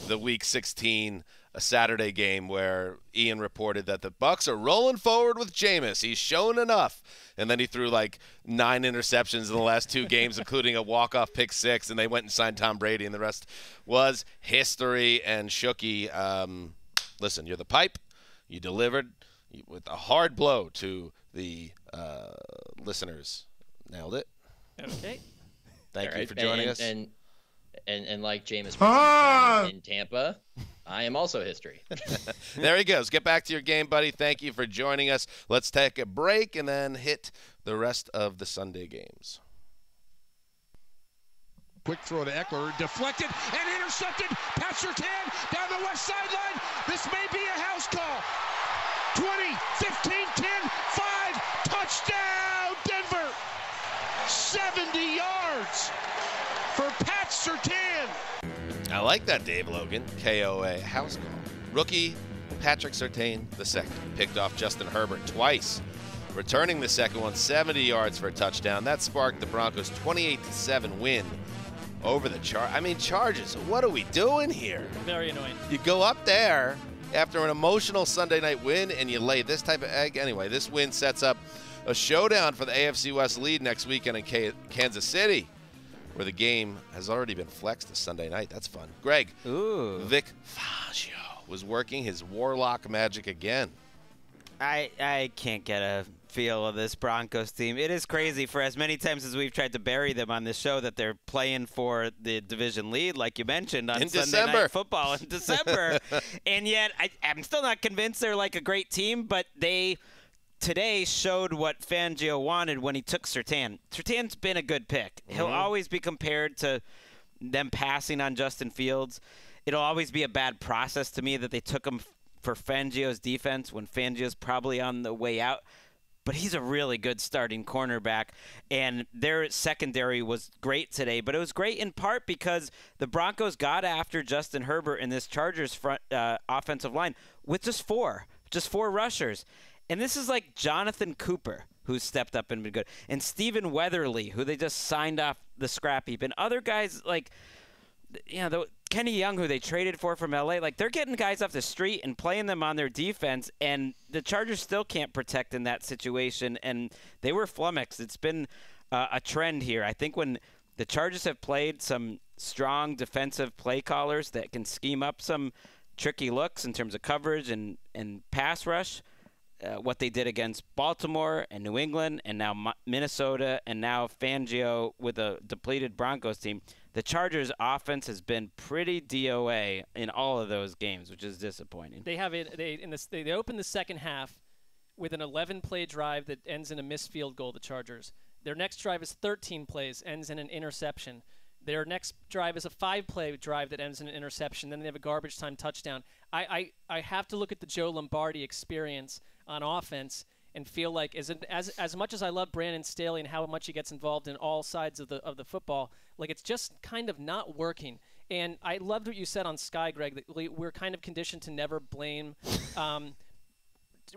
the Week 16 a Saturday game where Ian reported that the Bucs are rolling forward with Jameis. He's shown enough. And then he threw like 9 interceptions in the last 2 games, including a walk-off pick 6, and they went and signed Tom Brady, and the rest was history and Shooky. Listen, you're the pipe. You delivered with a hard blow to the listeners. Nailed it. Okay. Thank you for joining us. And like Jameis in Tampa, I am also history. There he goes. Get back to your game, buddy. Thank you for joining us. Let's take a break and then hit the rest of the Sunday games. Quick throw to Eckler, deflected and intercepted. Pat Surtain down the west sideline. This may be a house call. 20, 15, 10, 5, touchdown, Denver. 70 yards for Pat Surtain. I like that, Dave Logan. KOA house call. Rookie Patrick Surtain II picked off Justin Herbert twice. Returning the second one, 70 yards for a touchdown. That sparked the Broncos' 28-7 win over the Chargers. What are we doing here? Very annoying. You go up there after an emotional Sunday night win and you lay this type of egg. Anyway, this win sets up a showdown for the AFC West lead next weekend in Kansas City, where the game has already been flexed to Sunday night. That's fun. Greg, Vic Fangio was working his warlock magic again. I can't get a feel of this Broncos team. It is crazy for as many times as we've tried to bury them on this show that they're playing for the division lead, like you mentioned, on Sunday Night Football in December. And yet I'm still not convinced they're like a great team, but they today showed what Fangio wanted when he took Surtain. Surtain's been a good pick. He'll always be compared to them passing on Justin Fields. It'll always be a bad process to me that they took him for Fangio's defense when Fangio's probably on the way out. But he's a really good starting cornerback, and their secondary was great today. But it was great in part because the Broncos got after Justin Herbert in this Chargers front offensive line with just four rushers. And this is like Jonathan Cooper, who's stepped up and been good, and Stephen Weatherly, who they just signed off the scrap heap, and other guys like, Kenny Young, who they traded for from L.A., like they're getting guys off the street and playing them on their defense, and the Chargers still can't protect in that situation, and they were flummoxed. It's been a trend here. I think when the Chargers have played some strong defensive play callers that can scheme up some tricky looks in terms of coverage and pass rush, what they did against Baltimore and New England and now Minnesota and now Fangio with a depleted Broncos team, the Chargers' offense has been pretty DOA in all of those games, which is disappointing. They have it. They opened the second half with an 11-play drive that ends in a missed field goal. The Chargers. Their next drive is 13 plays, ends in an interception. Their next drive is a 5-play drive that ends in an interception. Then they have a garbage time touchdown. I have to look at the Joe Lombardi experience on offense and feel like as much as I love Brandon Staley and how much he gets involved in all sides of the football, like it's just kind of not working. And I loved what you said on Sky, Greg, that we're kind of conditioned to never blame.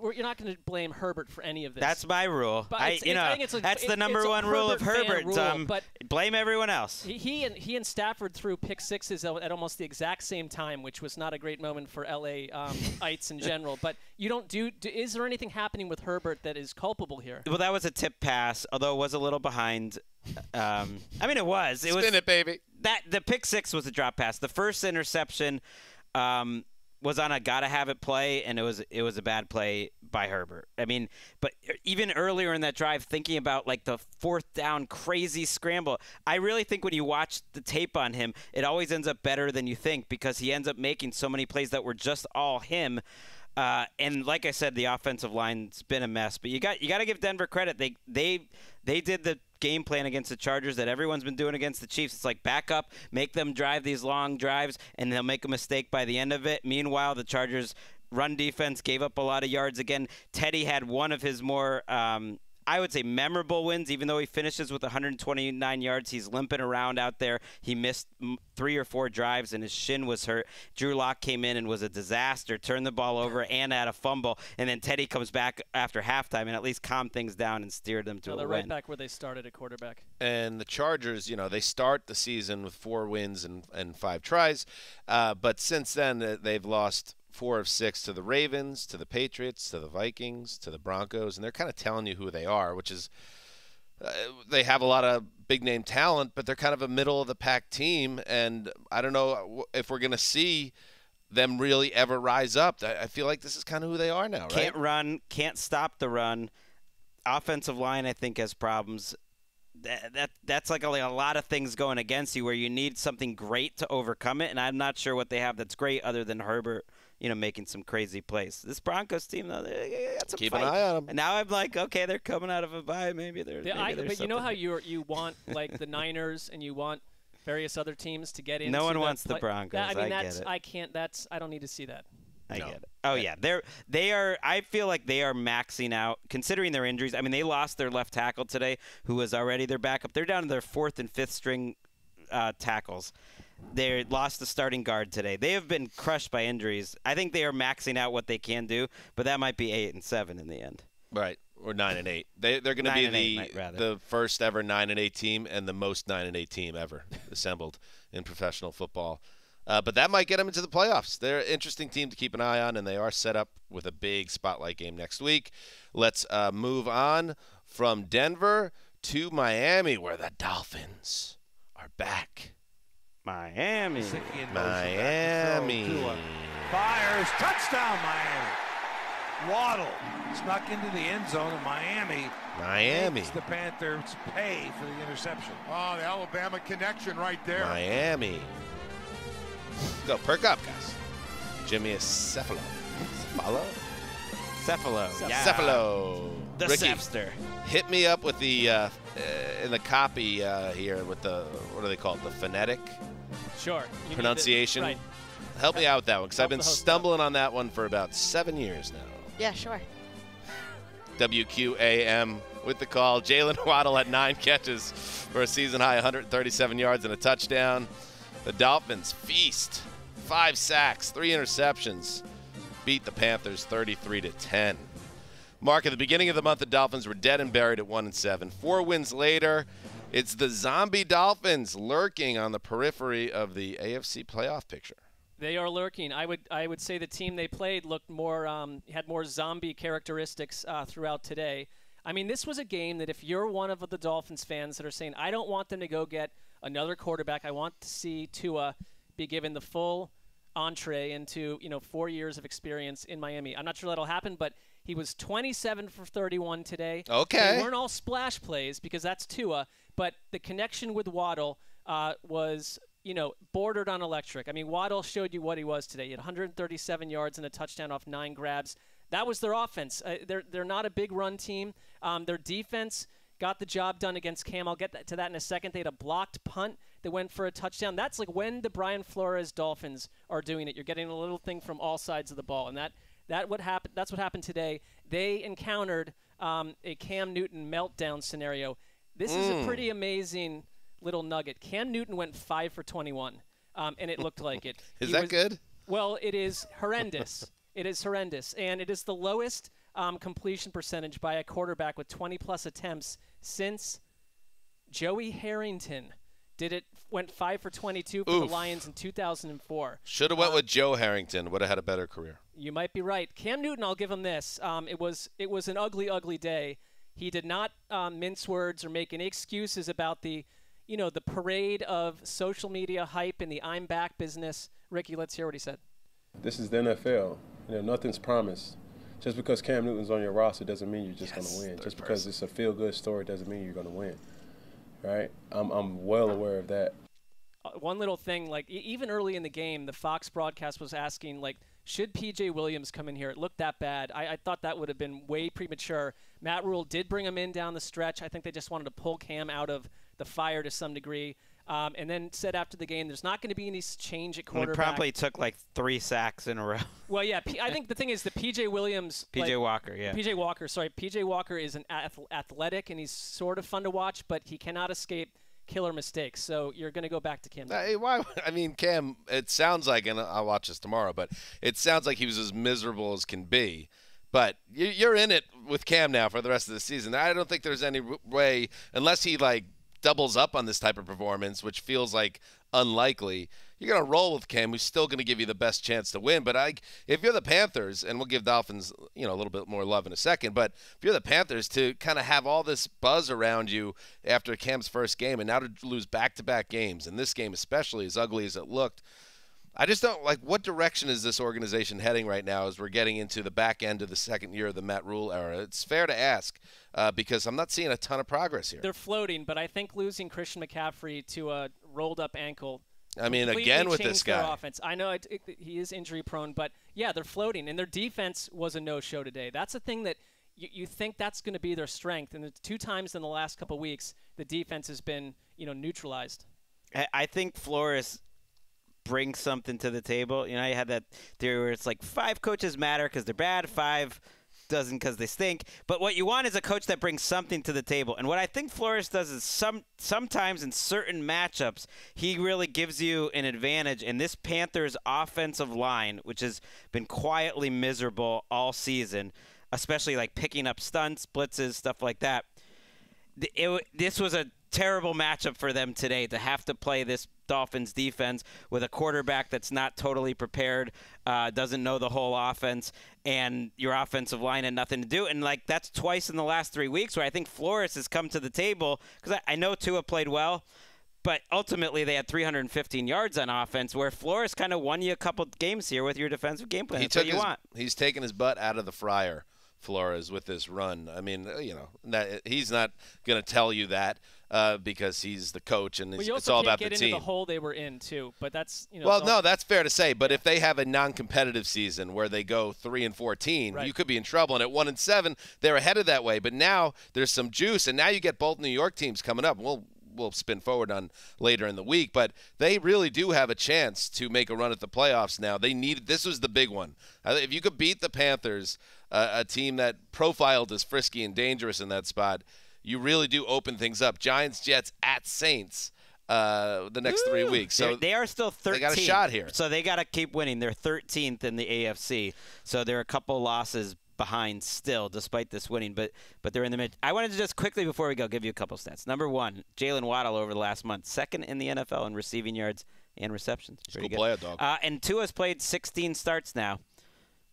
You're not going to blame Herbert for any of this. That's my rule. I think it's that's the number one rule of Herbert. But blame everyone else. He and Stafford threw pick sixes at almost the exact same time, which was not a great moment for LA-ites in general. But you don't is there anything happening with Herbert that is culpable here? Well, that was a tip pass, although it was a little behind. It was. Spin it, baby. The pick six was a drop pass. The first interception was on a gotta-have-it play, and it was a bad play by Herbert. But even earlier in that drive, thinking about, like, the fourth down crazy scramble, I really think when you watch the tape on him, it always ends up better than you think because he ends up making so many plays that were just all him. And like I said, the offensive line's been a mess. But you got to give Denver credit. They did the game plan against the Chargers that everyone's been doing against the Chiefs. It's like back up, make them drive these long drives, and they'll make a mistake by the end of it. Meanwhile, the Chargers' run defense gave up a lot of yards again. Teddy had one of his more I would say, memorable wins. Even though he finishes with 129 yards, he's limping around out there. He missed 3 or 4 drives, and his shin was hurt. Drew Lock came in and was a disaster, turned the ball over and had a fumble, and then Teddy comes back after halftime and at least calmed things down and steered them to a they're win. right back where they started at quarterback. And the Chargers, they start the season with 4 wins and 5 tries, but since then they've lost 4 of 6 to the Ravens, to the Patriots, to the Vikings, to the Broncos, and they're kind of telling you who they are, which is they have a lot of big-name talent, but they're kind of a middle-of-the-pack team, and I don't know if we're going to see them really ever rise up. I feel like this is kind of who they are now, right? Can't run, can't stop the run. Offensive line, I think, has problems. That's like a lot of things going against you where you need something great to overcome it, and I'm not sure what they have that's great other than Herbert, making some crazy plays. This Broncos team, though, they got some Keep fight. an eye on them. And now I'm like, okay, they're coming out of a bye. Maybe they're. But you know how you want like the Niners and you want various other teams to get into. No one wants the Broncos. I mean, get it. I can't. I don't need to see that. I get it. Oh yeah, they are. I feel like they are maxing out considering their injuries. I mean, they lost their left tackle today, who was already their backup. They're down to their 4th and 5th string tackles. They lost the starting guard today. They have been crushed by injuries. I think they are maxing out what they can do, but that might be 8-7 in the end. Right, or 9-8. They're going to be the first ever 9-8 team and the most 9-8 team ever assembled in professional football. But that might get them into the playoffs. They're an interesting team to keep an eye on, and they are set up with a big spotlight game next week. Let's move on from Denver to Miami, where the Dolphins are back. Miami. Fires. Touchdown, Miami. Waddle snuck into the end zone of Miami. Miami. Makes the Panthers pay for the interception. Oh, the Alabama connection right there. Miami. Go, perk up, guys. Jimmy is Cephalo. Cephalo. The Ricky, Cepster. hit me up with the in the copy here with the, what do they call it, the phonetic pronunciation. Right. Help me out with that one, because I've been stumbling on that one for about 7 years now. Yeah, sure. WQAM with the call. Jalen Waddle had 9 catches for a season-high 137 yards and a touchdown. The Dolphins feast. 5 sacks, 3 interceptions. Beat the Panthers 33-10. Mark, at the beginning of the month, the Dolphins were dead and buried at 1-7. 4 wins later, it's the zombie Dolphins lurking on the periphery of the AFC playoff picture. They are lurking. I would say the team they played looked more had more zombie characteristics throughout today. I mean, this was a game that if you're one of the Dolphins fans that are saying, I don't want them to go get another quarterback, I want to see Tua be given the full entree into 4 years of experience in Miami. I'm not sure that'll happen, but he was 27 for 31 today. Okay. They weren't all splash plays because that's Tua, but the connection with Waddle was bordered on electric. I mean, Waddle showed you what he was today. He had 137 yards and a touchdown off 9 grabs. That was their offense. They're not a big run team. Their defense got the job done against Cam. I'll get to that in a second. They had a blocked punt that went for a touchdown. That's like when the Brian Flores Dolphins are doing it. You're getting a little thing from all sides of the ball, and that's what happened today. They encountered a Cam Newton meltdown scenario. This is a pretty amazing little nugget. Cam Newton went 5 for 21, and it looked like it. Is that good? Well, it is horrendous. It is horrendous, and it is the lowest completion percentage by a quarterback with 20-plus attempts since Joey Harrington went 5 for 22 for the Lions in 2004. Should have went with Joe Harrington. Would have had a better career. You might be right. Cam Newton, I'll give him this. It was an ugly, ugly day. He did not mince words or make any excuses about the parade of social media hype and the I'm back business. Ricky, let's hear what he said. This is the NFL. Nothing's promised. Just because Cam Newton's on your roster doesn't mean you're just going to win. Just because it's a feel-good story doesn't mean you're going to win. Right? I'm well aware of that. One little thing, like even early in the game, the Fox broadcast was asking, like, should P.J. Williams come in here? It looked that bad. I thought that would have been way premature. Matt Rule did bring him in down the stretch. I think they just wanted to pull Cam out of the fire to some degree. And then said after the game, there's not going to be any change at He quarterback. probably took like 3 sacks in a row. Well, yeah. I think the thing is the P.J. Williams. P.J. Walker, yeah. P.J. Walker, sorry. P.J. Walker is an athletic, and he's sort of fun to watch, but he cannot escape killer mistakes. So you're going to go back to Cam. Hey, why? I mean, Cam, it sounds like, and I'll watch this tomorrow, but it sounds like he was as miserable as can be. But you're in it with Cam now for the rest of the season. I don't think there's any way, unless he, like, doubles up on this type of performance, which feels like unlikely, you're going to roll with Cam, who's still going to give you the best chance to win. But if you're the Panthers, and we'll give Dolphins a little bit more love in a second, but if you're the Panthers, to kind of have all this buzz around you after Cam's first game and now to lose back-to-back games, and this game especially, as ugly as it looked, I just don't like, what direction is this organization heading right now as we're getting into the back end of the second year of the Matt Rule era? It's fair to ask because I'm not seeing a ton of progress here. They're floating, but I think losing Christian McCaffrey to a rolled-up ankle. I mean, again with this guy. Their offense. I know he is injury-prone, but, yeah, they're floating, and their defense was a no-show today. That's a thing that you think that's going to be their strength, and 2 times in the last couple of weeks the defense has been neutralized. I think Flores brings something to the table. You had that theory where it's like 5 coaches matter because they're bad, 5 doesn't because they stink. But what you want is a coach that brings something to the table. And what I think Flores does is sometimes in certain matchups, he really gives you an advantage. And this Panthers offensive line, which has been quietly miserable all season, especially like picking up stunts, blitzes, stuff like that, this was a terrible matchup for them today to have to play this Dolphins defense with a quarterback that's not totally prepared, doesn't know the whole offense, and your offensive line had nothing to do. And, like, that's twice in the last 3 weeks where I think Flores has come to the table because I know Tua played well, but ultimately they had 315 yards on offense where Flores kind of won you a couple games here with your defensive game plan. That's what you want. He's taken his butt out of the fryer, Flores, with this run. I mean, he's not going to tell you that because he's the coach and it's all about the team. You also can't get into the hole they were in, too. But that's, Well, no, that's fair to say. But if they have a non-competitive season where they go 3-14, right, you could be in trouble. And at 1-7, they're headed that way. But now there's some juice, and now you get both New York teams coming up. We'll spin forward on later in the week, but they really do have a chance to make a run at the playoffs now. This was the big one. If you could beat the Panthers, a team that profiled as frisky and dangerous in that spot, you really do open things up. Giants, Jets, at Saints the next 3 weeks. So they are still 13th. They got a shot here. So they got to keep winning. They're 13th in the AFC. So they're a couple losses behind still, despite this winning, but they're in the mid. I wanted to just quickly, before we go, give you a couple stats. Number 1, Jalen Waddle over the last month, 2nd in the NFL in receiving yards and receptions. Pretty good player, dog. And Tua's played 16 starts now,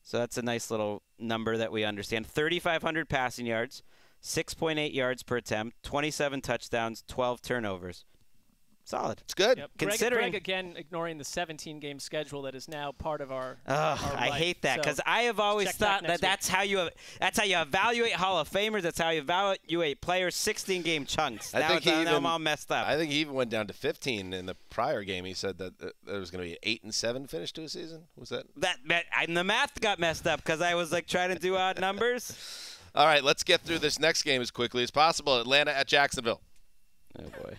so that's a nice little number that we understand. 3,500 passing yards, 6.8 yards per attempt, 27 touchdowns, 12 turnovers. Solid. It's good. Yep. Considering Greg again ignoring the 17-game schedule that is now part of our. I hate that because I have always thought that that's how you evaluate Hall of Famers. That's how you evaluate players. 16-game chunks. Now I'm all messed up. I think he even went down to 15 in the prior game. He said that there was going to be an 8-7 finish to a season. Was that? The math got messed up because I was like trying to do odd numbers. All right, let's get through this next game as quickly as possible. Atlanta at Jacksonville. Oh boy.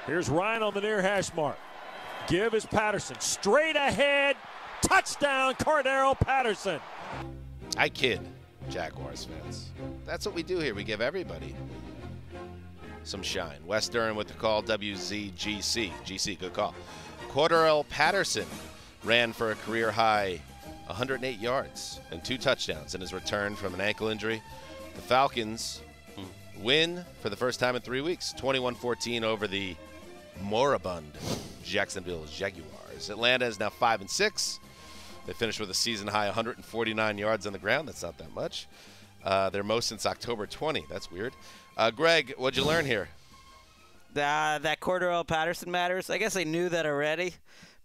Here's Ryan on the near hash mark. Give is Patterson. Straight ahead. Touchdown, Cordero Patterson. I kid, Jaguars fans. That's what we do here. We give everybody some shine. West Durham with the call, WZGC. GC, good call. Cordero Patterson ran for a career-high 108 yards and 2 touchdowns in his return from an ankle injury. The Falcons win for the first time in 3 weeks, 21-14 over the moribund Jacksonville Jaguars. Atlanta is now 5-6. They finished with a season-high 149 yards on the ground. That's not that much. Their most since October 20. That's weird. Greg, what'd you learn here? That Cordero Patterson matters. I guess I knew that already,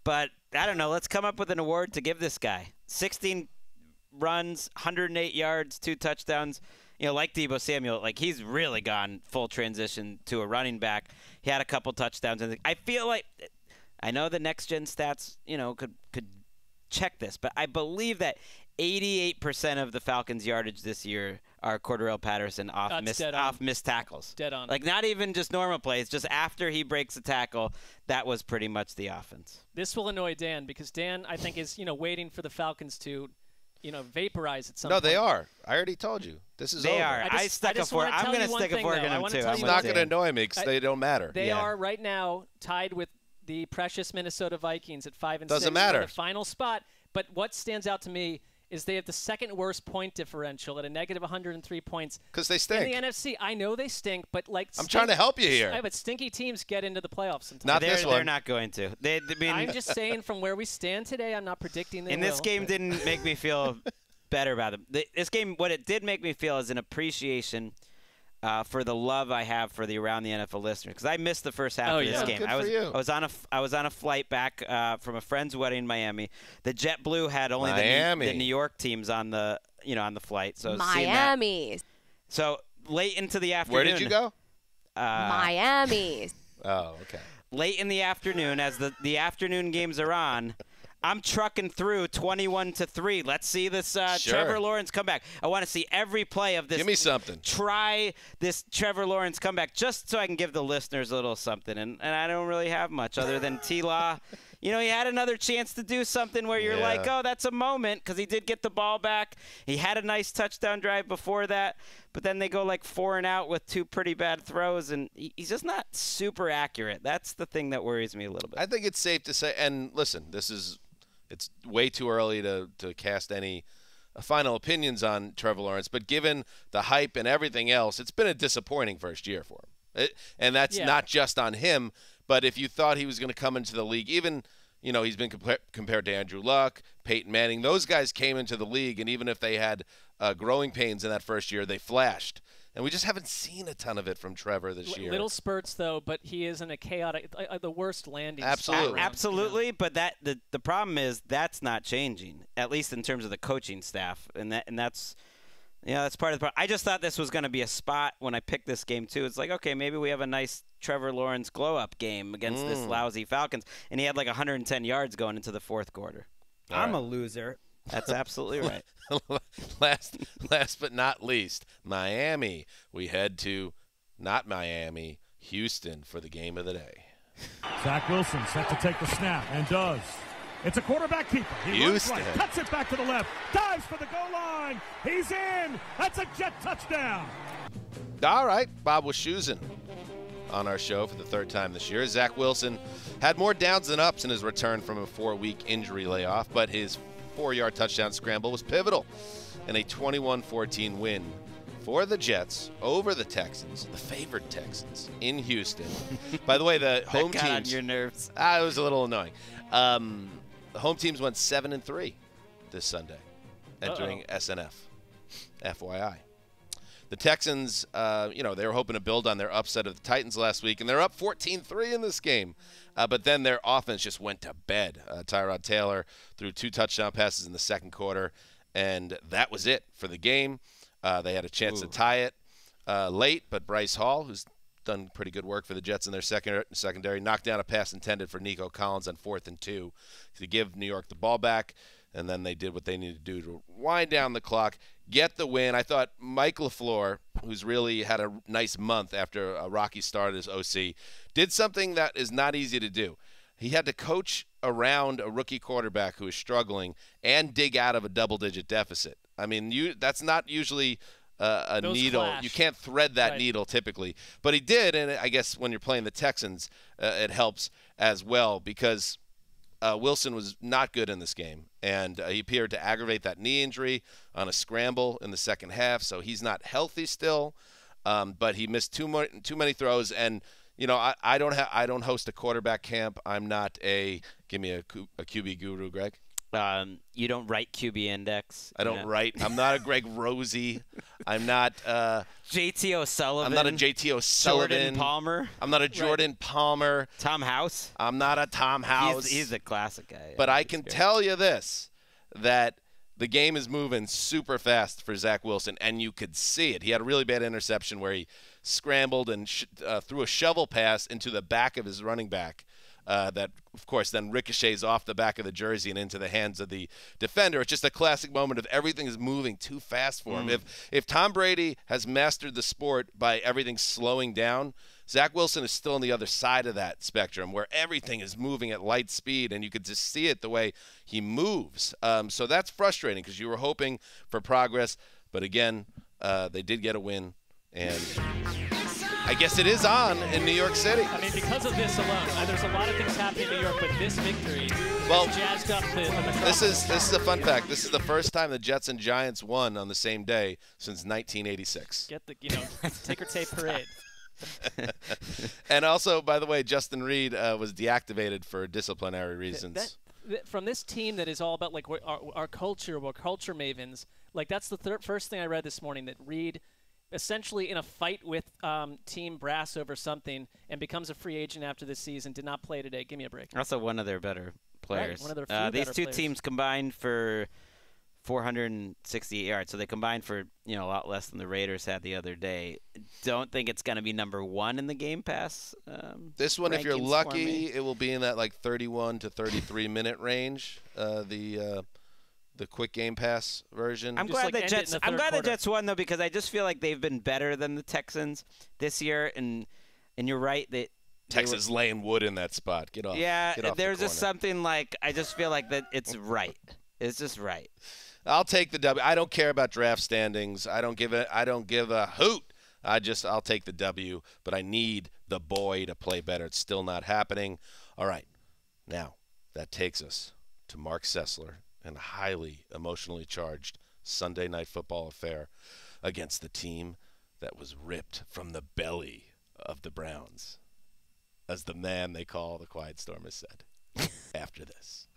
but I don't know. Let's come up with an award to give this guy. 16 runs, 108 yards, 2 touchdowns. Like Debo Samuel, like he's really gone full transition to a running back. He had a couple touchdowns, and I feel like I know the next gen stats, could check this, but I believe that 88% of the Falcons' yardage this year are Cordarrelle Patterson off missed tackles. Dead on. Like not even just normal plays, just after he breaks a tackle, that was pretty much the offense. This will annoy Dan because Dan, I think, is waiting for the Falcons to, vaporize at some No, point. they are. I already told you. This is They over. are. I stuck a fork. I'm going to stick a fork in them too. It's not going to annoy me because they don't matter. They are right now tied with the precious Minnesota Vikings at 5-6. Doesn't matter. The final spot. But what stands out to me is they have the second worst point differential at a negative 103 points. Because they stink. In the NFC, I know they stink, but I'm trying to help you here. But stinky teams get into the playoffs sometimes. Not this one. They're not going to. I'm just saying from where we stand today, I'm not predicting they will. And this game didn't make me feel better about them. This game, what it did make me feel is an appreciation for the love I have for the Around the NFL listeners, because I missed the first half of this game. Good for you. I was on a flight back from a friend's wedding in Miami. The JetBlue had only the New York teams on the on the flight. So Miami. So late into the afternoon. Where did you go? Miami. Oh, okay. Late in the afternoon, as the afternoon games are on, I'm trucking through 21-3. Let's see this Trevor Lawrence comeback. I want to see every play of this. Give me something. Try this Trevor Lawrence comeback just so I can give the listeners a little something. And I don't really have much other than T-Law. He had another chance to do something where you're like, oh, that's a moment, because he did get the ball back. He had a nice touchdown drive before that, but then they go like 4 and out with 2 pretty bad throws, and he's just not super accurate. That's the thing that worries me a little bit. I think it's safe to say, and listen, it's way too early to cast any final opinions on Trevor Lawrence, but given the hype and everything else, it's been a disappointing first year for him. And that's not just on him, but if you thought he was going to come into the league, even, he's been compared to Andrew Luck, Peyton Manning. Those guys came into the league, and even if they had growing pains in that first year, they flashed. And we just haven't seen a ton of it from Trevor this year. Little spurts, though, but he is in a chaotic, the worst landing. Absolutely. Absolutely, but the problem is that's not changing, at least in terms of the coaching staff, and that's part of the problem. I just thought this was going to be a spot when I picked this game too. It's like, okay, maybe we have a nice Trevor Lawrence glow-up game against this lousy Falcons, and he had like 110 yards going into the fourth quarter. I'm a loser. That's absolutely right. Last but not least, Miami. We head to not Miami, Houston for the game of the day. Zach Wilson set to take the snap and does. It's a quarterback keeper. He runs right, cuts it back to the left, dives for the goal line. He's in. That's a Jet touchdown. All right, Bob Wischusen on our show for the third time this year. Zach Wilson had more downs than ups in his return from a 4-week injury layoff, but his 4-yard touchdown scramble was pivotal in a 21-14 win for the Jets over the Texans, the favored Texans in Houston. By the way, the home got teams. on your nerves. It was a little annoying. The home teams went 7-3 this Sunday, entering SNF. FYI. The Texans, they were hoping to build on their upset of the Titans last week, and they're up 14-3 in this game. But then their offense just went to bed. Tyrod Taylor threw 2 touchdown passes in the second quarter, and that was it for the game. They had a chance to tie it late, but Bryce Hall, who's done pretty good work for the Jets in their secondary, knocked down a pass intended for Nico Collins on 4th and 2 to give New York the ball back, and then they did what they needed to do to wind down the clock, get the win. I thought Mike LaFleur, who's really had a nice month after a rocky start as OC, did something that is not easy to do. He had to coach around a rookie quarterback who is struggling and dig out of a double-digit deficit. I mean, that's not usually a Those needle. clash. You can't thread that needle typically. But he did, and I guess when you're playing the Texans, it helps as well because Wilson was not good in this game, and he appeared to aggravate that knee injury on a scramble in the second half, so he's not healthy still. But he missed too many throws, and I don't host a quarterback camp. I'm not give me a QB guru, Greg. You don't write QB index. I don't write. I'm not a Greg Rosie. I'm not JT O'Sullivan. I'm not a JT O'Sullivan. Jordan Palmer. I'm not a Jordan Palmer. Tom House. I'm not a Tom House. He's a classic guy. But I can tell you this, that the game is moving super fast for Zach Wilson, and you could see it. He had a really bad interception where he scrambled and threw a shovel pass into the back of his running back that, of course, then ricochets off the back of the jersey and into the hands of the defender. It's just a classic moment of everything is moving too fast for him. If Tom Brady has mastered the sport by everything slowing down, Zach Wilson is still on the other side of that spectrum where everything is moving at light speed, and you could just see it the way he moves. So that's frustrating because you were hoping for progress. But, again, they did get a win, and I guess it is on in New York City. I mean, because of this alone, there's a lot of things happening in New York, but this victory jazzed up the this is a fun fact. This is the first time the Jets and Giants won on the same day since 1986. Get the ticker tape parade. And also, by the way, Justin Reed was deactivated for disciplinary reasons. From this team that is all about like our culture, we're culture mavens. Like that's the first thing I read this morning, that Reed essentially in a fight with team brass over something and becomes a free agent after this season. Did not play today. Give me a break. Also one of their better players. Right, one of their few these better two players. teams combined for 468 yards, so they combined for a lot less than the Raiders had the other day. Don't think it's going to be number one in the Game Pass. This one, if you're lucky, it will be in that like 31 to 33 minute range. The quick Game Pass version. I'm glad the Jets won though, because I just feel like they've been better than the Texans this year, and you're right that Texas laying wood in that spot. Get off. Yeah, get off there's the just something like I just feel like that it's right. It's just right. I'll take the W. I don't care about draft standings. I don't give a hoot. I'll take the W, but I need the boy to play better. It's still not happening. All right. Now, that takes us to Mark Sessler and a highly emotionally charged Sunday Night Football affair against the team that was ripped from the belly of the Browns, as the man they call the Quiet Storm has said. After this.